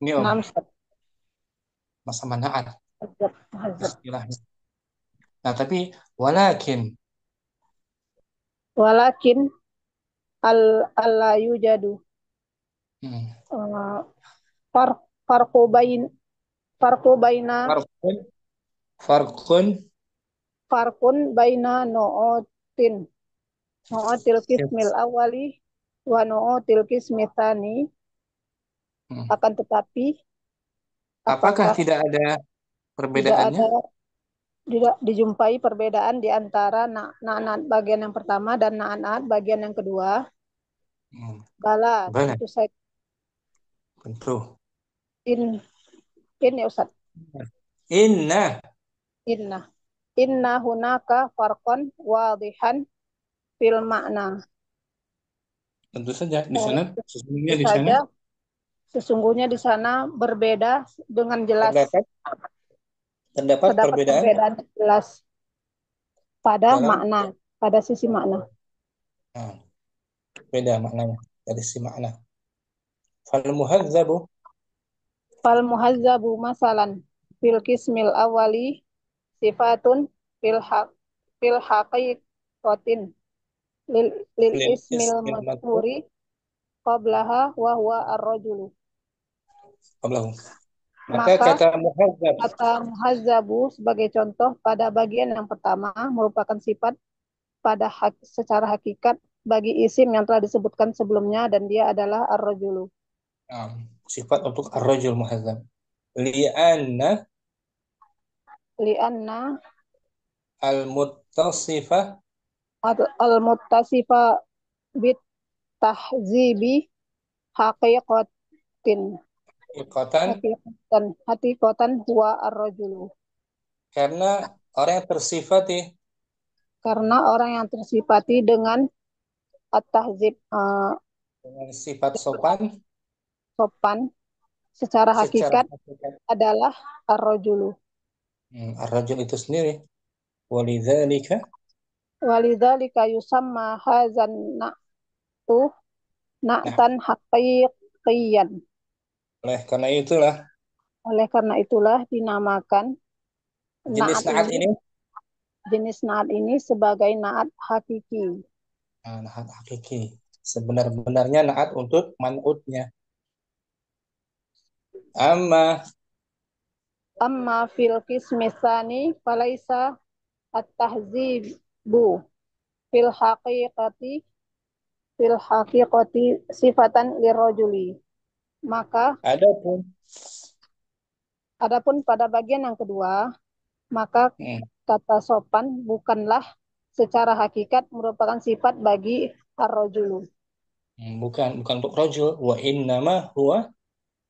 Speaker 1: Ini Om,
Speaker 5: Namsad.
Speaker 1: sama-sama naat
Speaker 5: Muhazzab.
Speaker 1: istilahnya. Nah, tapi walakin
Speaker 5: Walakin alla yujadu far farqu bain farqu baina
Speaker 1: farqun farqun
Speaker 5: farqun baina nu'util qismil awali wa nu'util qismil tsani. Akan tetapi
Speaker 1: apakah
Speaker 5: apakah
Speaker 1: tidak ada
Speaker 5: tidak
Speaker 1: perbedaannya?
Speaker 5: ada tidak dijumpai perbedaan di antara na'at bagian yang pertama dan na'at bagian yang kedua? Bala,
Speaker 1: Bala.
Speaker 5: tentu saja.
Speaker 1: Tentu.
Speaker 5: In ya Ustaz.
Speaker 1: Inna
Speaker 5: Inna hunaka farqan wadihan fil makna.
Speaker 1: tentu saja di sana sesungguhnya di
Speaker 5: Tentu
Speaker 1: sana
Speaker 5: saja sesungguhnya di sana berbeda dengan jelas.
Speaker 1: terdapat perbedaan
Speaker 5: Perbedaan jelas pada
Speaker 1: dalam
Speaker 5: makna, pada sisi makna.
Speaker 1: beda maknanya dari si makna. Fal muhadzabu
Speaker 5: Fal muhazzabu masalan fil qismil awali sifatun fil haqiqatin lil ismil madhkuri qablaha wa huwa ar-rajulu.
Speaker 1: qablahu. Maka kata
Speaker 5: muhazzabu sebagai contoh pada bagian yang pertama merupakan sifat pada secara hakikat bagi isim yang telah disebutkan sebelumnya dan dia adalah ar-rajulu.
Speaker 1: sifat untuk ar-rajul muhazzab. Li'anna
Speaker 5: li'anna
Speaker 1: Al-muttasifah
Speaker 5: al-muttasifa bit tahzibi haqiqatin
Speaker 1: iqatan,
Speaker 5: haqiqatan huwa ar-rajulu.
Speaker 1: karena orang yang tersifati
Speaker 5: Karena orang yang tersifati dengan at-tahzib
Speaker 1: dengan sifat sopan
Speaker 5: sopan secara
Speaker 1: secara
Speaker 5: hakikat
Speaker 1: hakikat.
Speaker 5: adalah ar-rajulu.
Speaker 1: Ar-rajul itu sendiri. Walidzalika,
Speaker 5: Walidzalika yusamma hadzan na'tu
Speaker 1: nah,
Speaker 5: na'tan haqiqiyan.
Speaker 1: oleh karena itulah
Speaker 5: Oleh karena itulah dinamakan
Speaker 1: jenis naat ini,
Speaker 5: jenis naat ini sebagai naat hakiki.
Speaker 1: naat hakiki. Sebenar-benarnya naat untuk man'utnya. Amma
Speaker 5: Amma fil qismi tsani falaisa at-tahzibu fil haqiqati sifatan lirrajuli. Maka
Speaker 1: adapun
Speaker 5: adapun pada bagian yang kedua, maka
Speaker 1: hmm,
Speaker 5: kata sopan bukanlah secara hakikat merupakan sifat bagi ar-rajulu.
Speaker 1: bukan untuk rajul, wa innama huwa,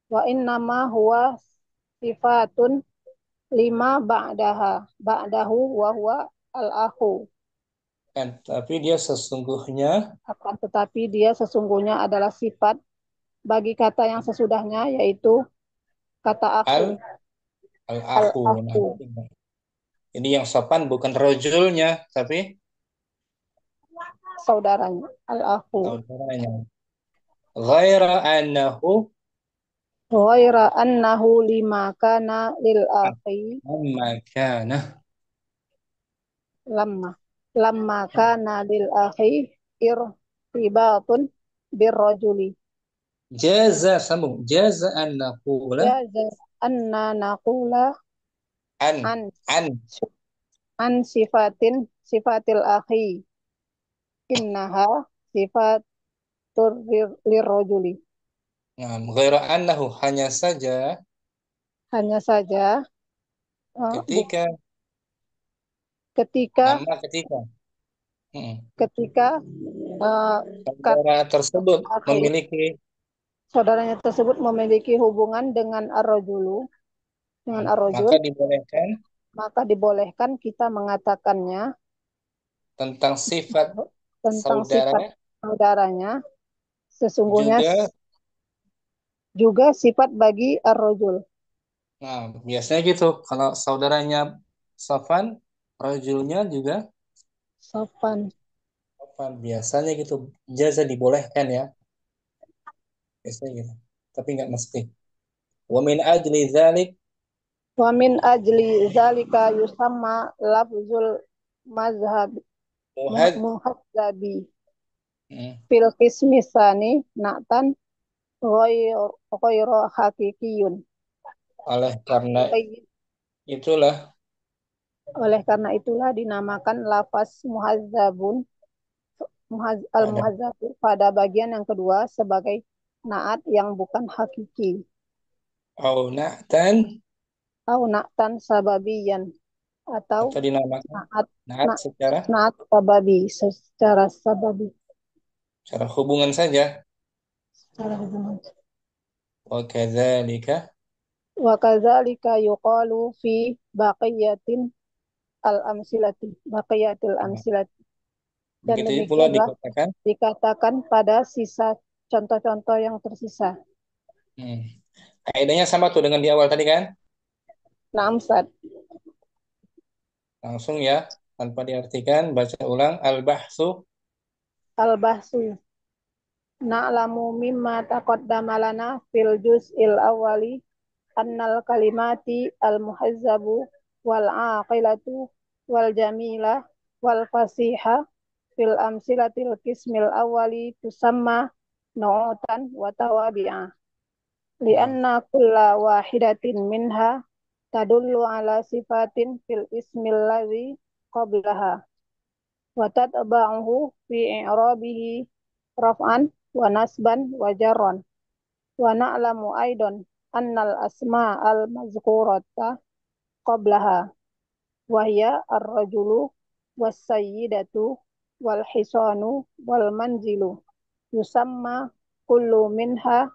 Speaker 5: Wa innama huwa sifatun lima ba'dahu wa huwa al-akhu.
Speaker 1: kan, tapi dia sesungguhnya
Speaker 5: Akan tetapi dia sesungguhnya adalah sifat bagi kata yang sesudahnya, yaitu kata
Speaker 1: al
Speaker 5: aku,
Speaker 1: al-akhu. Nah,
Speaker 5: al-aku,
Speaker 1: ini yang sopan bukan rajulnya, tapi
Speaker 5: saudaranya, al-aku.
Speaker 1: saudaranya. Ghaira annahu,
Speaker 5: Ghaira annahu lima kana lil akhi
Speaker 1: amma kana,
Speaker 5: lamma kana lil akhi irtibatun birrajuli.
Speaker 1: jaza sambung, jaza an naqula
Speaker 5: Jaza anna naqula
Speaker 1: an
Speaker 5: an
Speaker 1: an
Speaker 5: sifatil akhi innaha sifatur lirrajuli.
Speaker 1: nah, ghaira annahu, hanya saja
Speaker 5: Hanya saja
Speaker 1: ketika
Speaker 5: ketika
Speaker 1: ketika hmm,
Speaker 5: ketika kata
Speaker 1: saudara tersebut
Speaker 5: akhi,
Speaker 1: memiliki
Speaker 5: saudaranya tersebut memiliki hubungan dengan ar-rajulu, dengan
Speaker 1: maka
Speaker 5: ar-rajul,
Speaker 1: dibolehkan
Speaker 5: maka dibolehkan kita mengatakannya
Speaker 1: tentang sifat
Speaker 5: tentang
Speaker 1: saudara
Speaker 5: sifat saudaranya sesungguhnya
Speaker 1: juga.
Speaker 5: juga sifat bagi ar-rajul.
Speaker 1: Nah, biasanya gitu. Kalau saudaranya Sofan, rajulnya juga
Speaker 5: Sopan.
Speaker 1: Sofan. Biasanya gitu. Jaza dibolehkan ya. Biasanya gitu. Tapi nggak mesti. Wa min ajli dzalik,
Speaker 5: Wa min ajli zalika yusamma lafzul mazhab
Speaker 1: muhad
Speaker 5: muhadzabi
Speaker 1: hmm,
Speaker 5: fil qismi tsani na'tan ghairu hakikiyun.
Speaker 1: oleh karena itulah
Speaker 5: Oleh karena itulah dinamakan lafaz muhadzabun
Speaker 1: ada
Speaker 5: al-muhadzab pada bagian yang kedua sebagai naat yang bukan hakiki.
Speaker 1: au na'tan
Speaker 5: Au na'tan sababiyan atau
Speaker 1: atau dinamakan
Speaker 5: naat
Speaker 1: naat
Speaker 5: na,
Speaker 1: secara
Speaker 5: naat sababi secara sababi
Speaker 1: hubungan saja.
Speaker 5: secara hubungan.
Speaker 1: Wa kadzalika,
Speaker 5: Wa kadzalika yuqalu fi baqiyatin baqiyatil amsilati. Dan
Speaker 1: begitu pula
Speaker 5: demikianlah
Speaker 1: dikatakan
Speaker 5: dikatakan pada sisa contoh-contoh yang tersisa.
Speaker 1: hmm. Kaidahnya sama tuh dengan di awal tadi kan?
Speaker 5: Naam, Ustaz.
Speaker 1: Langsung ya, tanpa diartikan, baca ulang al-bahsu.
Speaker 5: Al-bahsu. Na'lamu mimma taqaddama lana fil juz'il awwali annal kalimati al-muhazzabu wal aqilatu wal jamila wal fasiha fil amsilatil qismil awwali tusamma nu'utan wa tawabi'a.
Speaker 1: Nah,
Speaker 5: Lianna kulla wahidatin minha tadullu ala sifatin fil ismil ladzi qablaha wa tatba'uhu fi i'rabihi raf'an wa nasban wa jarran. Wa na'lamu aidan annal asma'al mazkurata qablaha wahya ar-rajulu was-sayyidatu wal hisanu wal manzilu yusamma kullu minha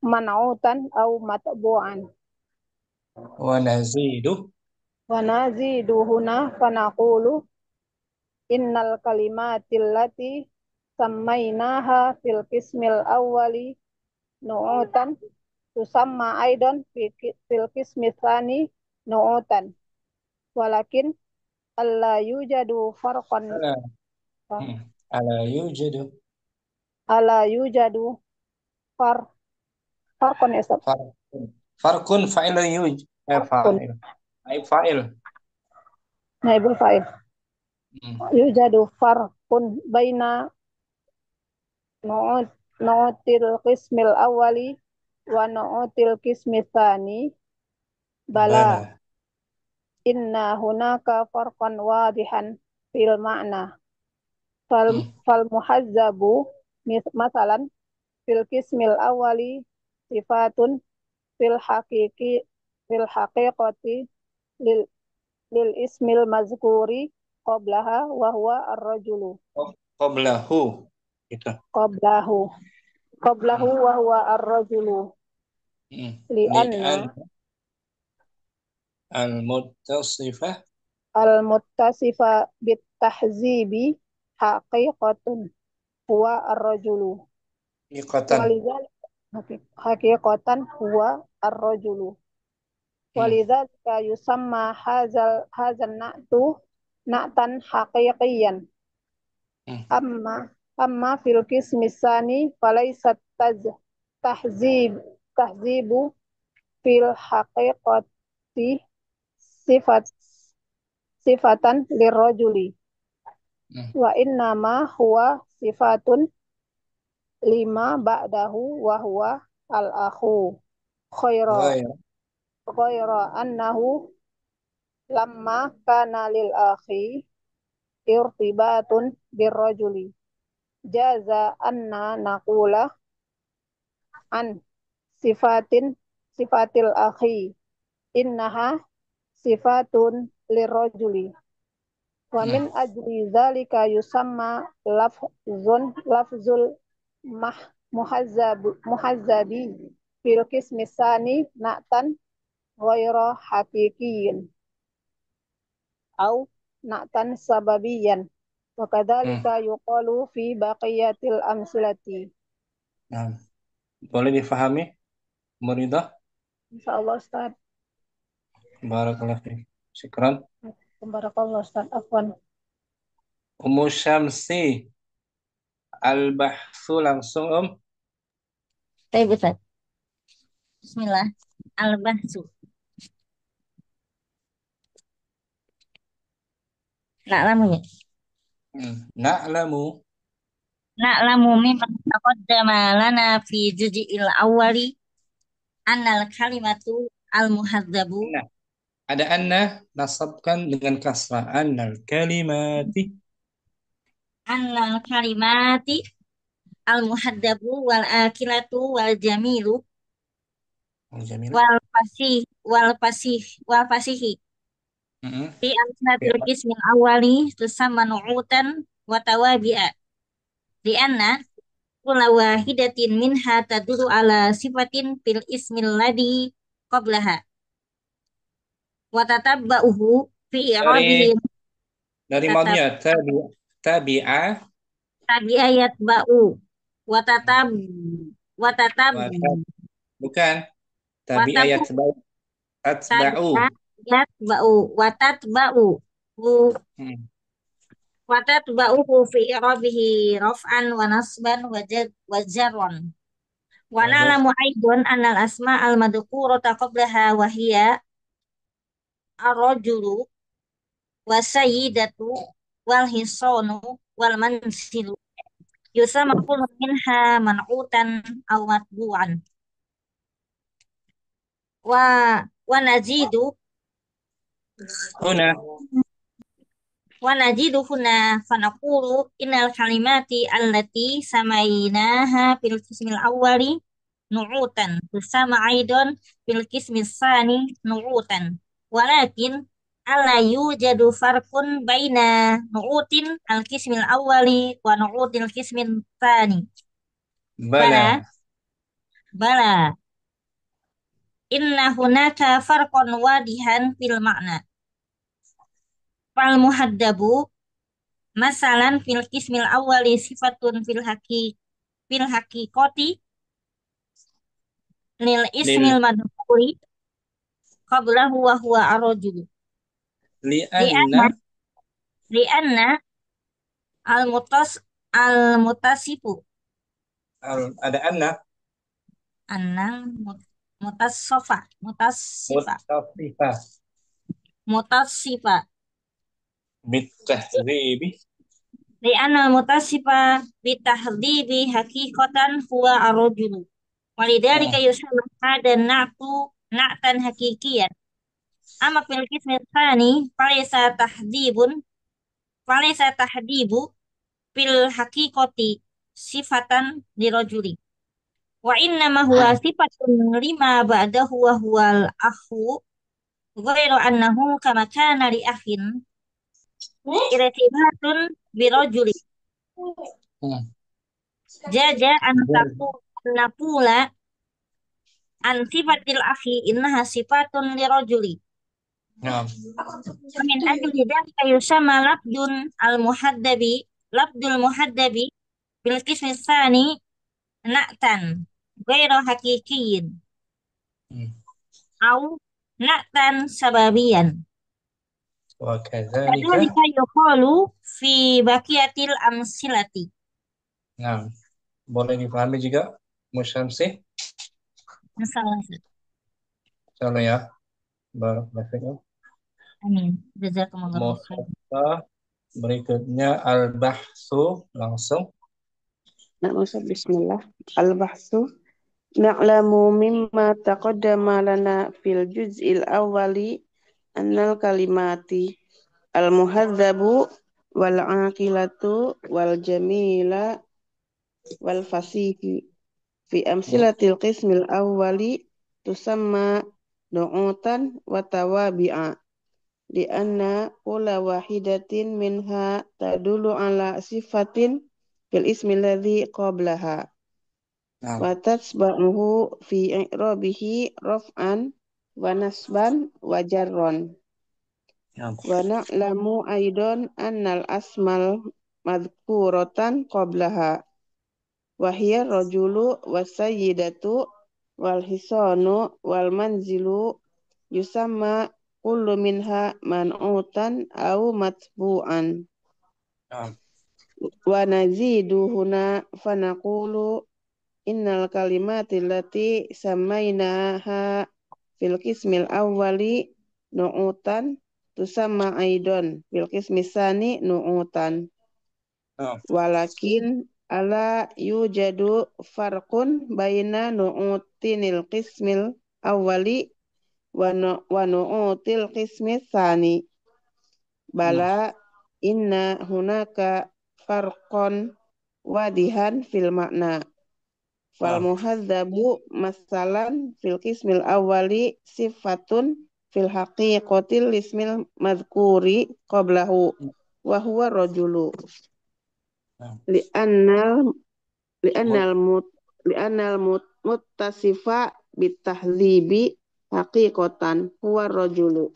Speaker 5: man'utan aw matbu'an
Speaker 1: ونزيد
Speaker 5: wa nazidu huna fanaqulu innal kalimatil lati sammainaha fil qismil awwali nu'utan tusamma aidan fil qismi tsani nu'utan walakin alla yujadu farqan
Speaker 1: ألا ألا يوجد
Speaker 5: ala yujadu far farqan ya Ustaz.
Speaker 1: فرق فرق فاعل يوجد
Speaker 5: Farqun
Speaker 1: فاعل أي فاعل
Speaker 5: naibul fa'il yujadu farqun baina nu'ut nu'util qismil awwali wa nu'util qismi tsani bala
Speaker 1: بلى
Speaker 5: inna hunaka farqan wadihan fil ma'na fal muhazzabu masalan fil qismil awwali sifatun fil haqiqi fil haqiqati lil lil ismil mazkuri qablaha wa huwa ar-rajulu
Speaker 1: قبله itu
Speaker 5: qablahu qablahu wa huwa ar-rajulu li'anna
Speaker 1: لأن المتصفة
Speaker 5: al-muttasifa bitahzibi haqiqatun huwa ar-rajulu
Speaker 1: حقيقة
Speaker 5: walidzalika haqiqatan huwa ar-rajulu walidzalika yusamma hazan na'tan haqiqiyan amma fil qismi tsani falaysat tahzibu fil haqiqati sifat sifatan lirrajuli wa innama huwa sifatun lima ba'dahu wa huwa al-akhu
Speaker 1: غير
Speaker 5: khaira annahu lamma kana lil akhi irtibatun birrajuli jaza anna naqula an sifatil akhi innaha sifatun lirrajuli wa min ajli zalika yusamma lafzul muhazzabi fil qismi tsani na'tan ghaira haqiqiyin au na'tan sababiyan wa kadzalika yuqalu fi baqiyatil amsilati.
Speaker 1: Nah, boleh difahami Muridah?
Speaker 5: Insyaallah Ustaz.
Speaker 1: Barakallahu fiik. Syukran.
Speaker 5: Barakallah Ustaz. Afwan.
Speaker 1: Ummu Syamsi al-bahsu langsung
Speaker 6: Baik, Ustaz. Bismillah. Al-bahsu. Na'lamu ya.
Speaker 1: Na'lamu
Speaker 6: Na'lamu mimman taqaddama lana fi juz'il awwali annal kalimatu al-muhadzabu.
Speaker 1: Nah, ada anna nasabkan dengan kasrah annal kalimati
Speaker 6: Al-muhadzabu wal akilatu wal jamilu
Speaker 1: Jamil.
Speaker 6: wal fasihi fi amsalatil
Speaker 1: Ya.
Speaker 6: qismil awwali tusamma nu'utan wa tawabi'a di anna kulla wahidatin minha tadulu ala sifatin fil ismil ladhi qablaha wa tatabba'uhu fi i'rabihi
Speaker 1: Dari maunya tabi'a
Speaker 6: tabi ayat ba'u wa tatab
Speaker 1: bukan
Speaker 6: wa
Speaker 1: tabi'a
Speaker 6: tabu
Speaker 1: yatba'u tatba'u
Speaker 6: ayat ba'u wa tatba'u wa tatba'uhu fi i'rabihi raf'an wa nasban wa jarran wa na'lamu aidan annal asma al madhkurata qablaha wa hiya ar-rajulu wa sayyidatu wal hisanu wal mansilu yusamma kullu minha man'utan aw matbu'an wa nazidu
Speaker 1: huna
Speaker 6: huna fanaqulu innal kalimati allati samainaha fil qismil awwali nu'utan tusamma aidan fil qismis tsani nu'utan walakin alla yujadu farqun baina nu'utin al-qismil awwali wa nu'util qismin tsani.
Speaker 1: Bala.
Speaker 6: Bala, bala, inna hunaka farqan wadihan fil makna. Fal muhaddabu masalan fil qismil awwali sifatun fil haqiqati lil ismil
Speaker 1: Lil
Speaker 6: madhkuri qablahu wa huwa ar-rajulu.
Speaker 1: li'anna
Speaker 6: Li'anna li'anna al-mutasifu
Speaker 1: ada anna
Speaker 6: annang mutasofa mutasifa
Speaker 1: muttafifa
Speaker 6: mutasifa
Speaker 1: bitahdzibi
Speaker 6: li'anna al-mutasifa bitahdhibi haqiqatan huwa ar-rajulu. Walidhalika yusamma hada na'tan haqiqiyan. Amma fil qismi tsani falaysa tahdibu fil haqiqati sifatan lirajuli. Wa innama huwa sifatun lima ba'dahu wa huwal akhu ghairu annahu kama kana li akhin irtibatun birajuli.
Speaker 1: Hmm.
Speaker 6: Jaja an naqula an sifatil akhi innaha sifatun lirajuli.
Speaker 1: Nah,
Speaker 6: Min ajli dzalika yusamma labdul muhaddabi bil qismi tsani na'tan ghairu haqiqiyin au na'tan sababiyan.
Speaker 1: wa kadzalika
Speaker 6: Kadzalika yuqalu fi baqiyatil amsilati.
Speaker 1: nah, boleh dipahami juga Musyamsi?
Speaker 6: Masalah.
Speaker 1: Insyaallah ya. Barakallahu fikum.
Speaker 6: Amin. Jazakumullah khair.
Speaker 1: Muhasabah. Berikutnya al-bahsu langsung.
Speaker 4: Bismillah. Al-bahsu. Na'lamu mimma taqaddama lana fil juz'il awwali annal kalimati al-muhadzabu wal aqilatu wal jamila wal fasihi fi amsilatil qismil awwali tusamma nu'utan wa tawabi'a li'anna kulla wahidatin minha tadulu ala sifatin fil ismi alladhi qablaha
Speaker 1: Nah,
Speaker 4: wa tatsba'uhu fi i'rabihi raf'an wa nasban wa jarron
Speaker 1: nah,
Speaker 4: wa na'lamu aidan annal asmal madhkuratan qablaha wa hiya rajulu wasayyidatu wal hisanu wal manzilu yusamma kullu minha man'utan au matbu'an
Speaker 1: nah,
Speaker 4: wa nazidu huna fanaqulu innal kalimati allati samainaha fil qismil awwali nu'utan tusamma aidan fil qismi tsani nu'utan
Speaker 1: nah.
Speaker 4: walakin ala yujadu farqun baina nu'utinil qismil awwali wa nu'util qismi tsani bala inna hunaka farqon wadihan fil makna fal muhadzabu masalan fil qismil awwali sifatun fil haqiqatil ismil madhkuri qablahu wa huwa rajulu li'annal muttasifa bitahdzibi haqiqatan huwa rajulu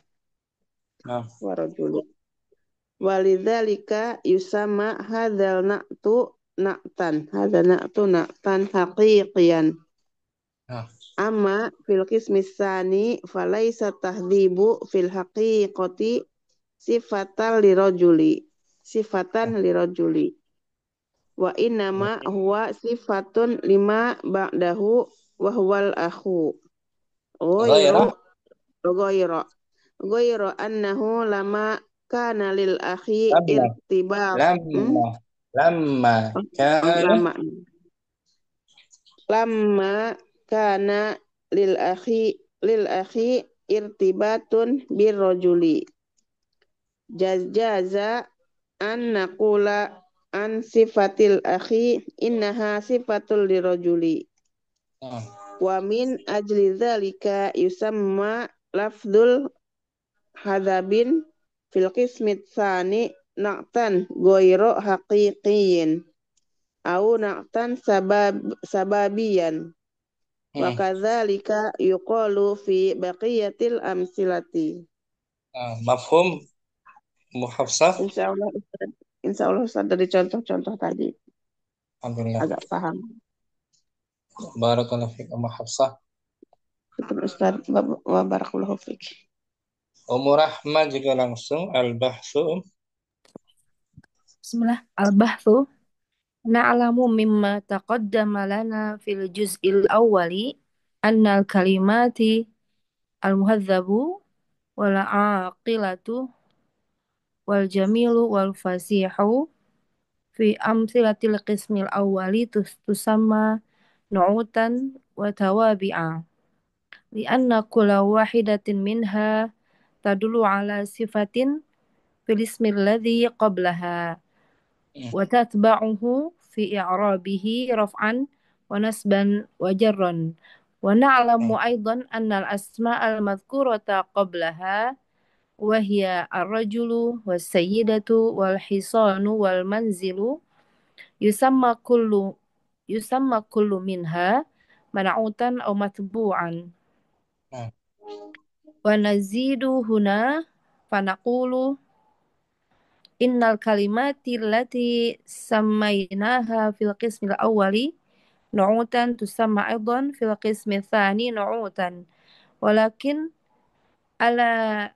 Speaker 1: Nah,
Speaker 4: wa rajulu walidzalika yusamma hadzal na'tan haqiqiyan
Speaker 1: nah.
Speaker 4: amma fil qismi tsani falaisa tahdzibu fil haqiqati sifatan lirajuli wa innama huwa sifatun lima ba'dahu wa huwal akhu ghayra annahu lama kana lil akhi irtibat lamma kana lil akhi irtibatun bir rajuli jaza an naqula an sifatil akhi innaha sifatul lirajuli wa min ajli dzalika yusamma lafdzul hadabin fil qismi tsani naqtan goiro haqiqiyin au naqtan sababiyan wa
Speaker 1: Hmm.
Speaker 4: kadzalika yuqalu fi baqiyatil amsilati.
Speaker 1: Mafhum Muhafsah.
Speaker 4: Insya Allah Ustaz dari contoh-contoh tadi
Speaker 1: Alhamdulillah.
Speaker 4: agak paham.
Speaker 1: Barakallahu fiik Muhafsah.
Speaker 4: Syukur Ustaz wa barakallahu fiik.
Speaker 1: Ummu Rahmah juga langsung al-bahsu.
Speaker 3: Bismillah. Al-bahthu. Na'lamu mimma taqaddama lana fil juz'il awwali anna al-kalimati al-muhadzabu wal aqilatu wal jamilu wal fasihu fi amsilatil qismil awwali tusamma nu'utan wa tawabi'a li'anna kulla wahidatin minha tadullu ala sifatin fil ismil ladzi qablaha wa tatba'uhu fi i'rabihi raf'an wa nasban wa jarran wa na'lamu aidan anna al-asma'al madhkurata qablaha wa hiya ar-rajulu was-sayyidatu wal-hisanu wal-manzilu yusamma kullu minha man'utan aw matbu'an wa nazidu huna fanaqulu innal kalimati allati sammaynaha fil qismil awwali nu'utan tusamma aidan fil qismil thani nu'utan walakin ala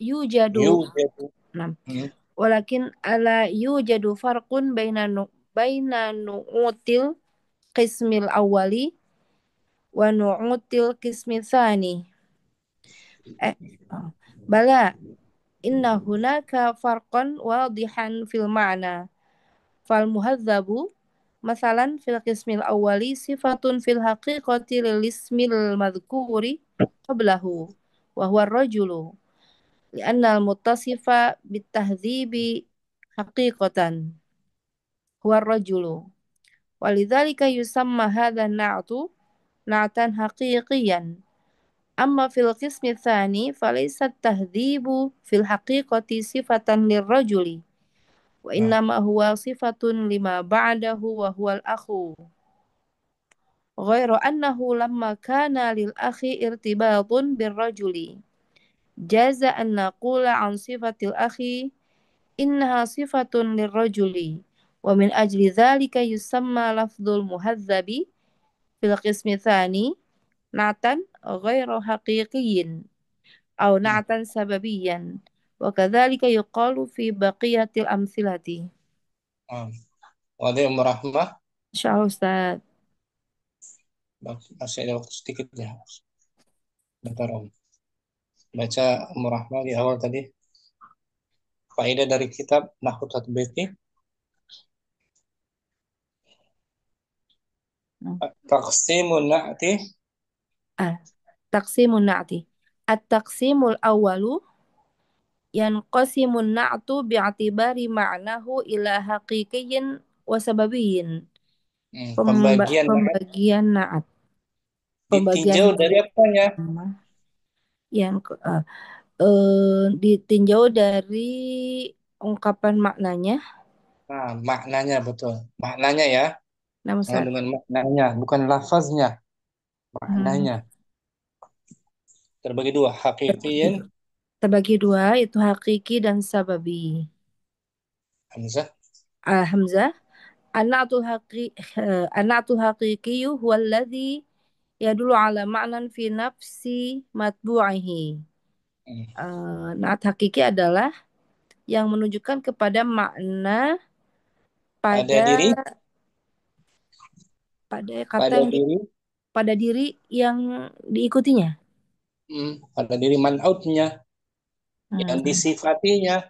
Speaker 3: yujadu
Speaker 1: Yujadu.
Speaker 3: Nam. Walakin ala yujadu farqun baina nu'util qismil awwali wa nu'util qismil thani. Bala inna hunaka farqan wadihan fil ma'na. Fal muhadzabu masalan fil qismil awwali sifatun fil haqiqati lil ismil madhkuri qablahu wa huwa ar-rajulu li'anna al-muttasifa bit-tahdzibi haqiqatan huwa ar-rajulu walidzalika yusamma hadha an-na'tu na'tan haqiqiyan amma fil qismi tsani falaysa at-tahdzibu fil haqiqati sifatan lir-rajuli wa innama huwa sifatun lima ba'dahu wa huwa al-akhu ghairu annahu lamma kana lil akhi irtibatun bir-rajuli jaza an naqula an sifatil akhi innaha sifatun lirrajuli wa min ajli dzalika yusamma lafdzul muhadzabi fil qismi tsani na'tan ghairu haqiqiyyin aw na'tan sababiyyan wa kadzalika yuqalu fi baqiyatil amsilati.
Speaker 1: Wadi Ummu Rahmah.
Speaker 3: Insyaallah Ustaz.
Speaker 1: Masih ada waktu sedikit ya. Bentar Om. Baca Ummu Rahmah di awal tadi. Faedah dari kitab Nahwu Tatbiqi. Taqsimun na'ti.
Speaker 3: Taqsimun na'ti. At-taqsimul awwalu yanqasimun na'tu bi'atibari ma'nahu ila haqiqiyyin wa sababiyyin. Pembagian na'at.
Speaker 1: Ditinjau dari apanya?
Speaker 3: Yang ditinjau dari ungkapan maknanya.
Speaker 1: Nah, maknanya betul. Maknanya ya. Dengan maknanya, bukan lafaznya. Maknanya. Terbagi dua, hakikiyin.
Speaker 3: Terbagi dua, itu hakiki dan sababi.
Speaker 1: Hamzah.
Speaker 3: Hamzah. An-na'tul haqiqiyu huwa alladhi yadullu ala ma'nan fi nafsi matbu'ihi. Na'at hakiki adalah yang menunjukkan kepada makna pada
Speaker 1: diri,
Speaker 3: pada diri yang diikutinya.
Speaker 1: Pada diri man'utnya, yang disifatinya.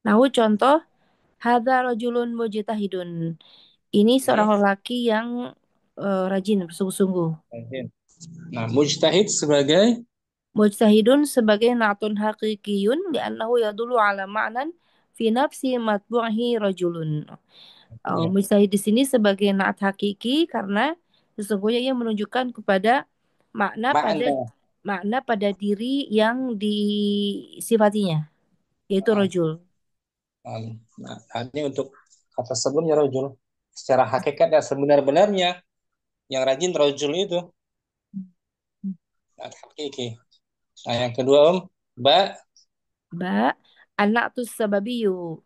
Speaker 1: Nahu
Speaker 3: contoh, hadza rajulun mujtahidun. Ini seorang lelaki yang rajin, bersungguh-sungguh.
Speaker 1: Nah, mujtahidun sebagai
Speaker 3: na'tun haqiqiyun li'annahu yadullu ala ma'nan fi nafsi matbu'ihi rajulun. Mujtahid di sini sebagai na'at hakiki karena sesungguhnya ia menunjukkan kepada makna
Speaker 1: makna.
Speaker 3: pada diri yang disifatinya, yaitu
Speaker 1: Nah,
Speaker 3: rojul.
Speaker 1: nah, ini untuk kata sebelumnya rojul. Secara hakikat dan sebenar-benarnya yang rajin rojul itu hakiki. Nah, yang kedua ba
Speaker 3: Ba an-na'tu sababiyyu.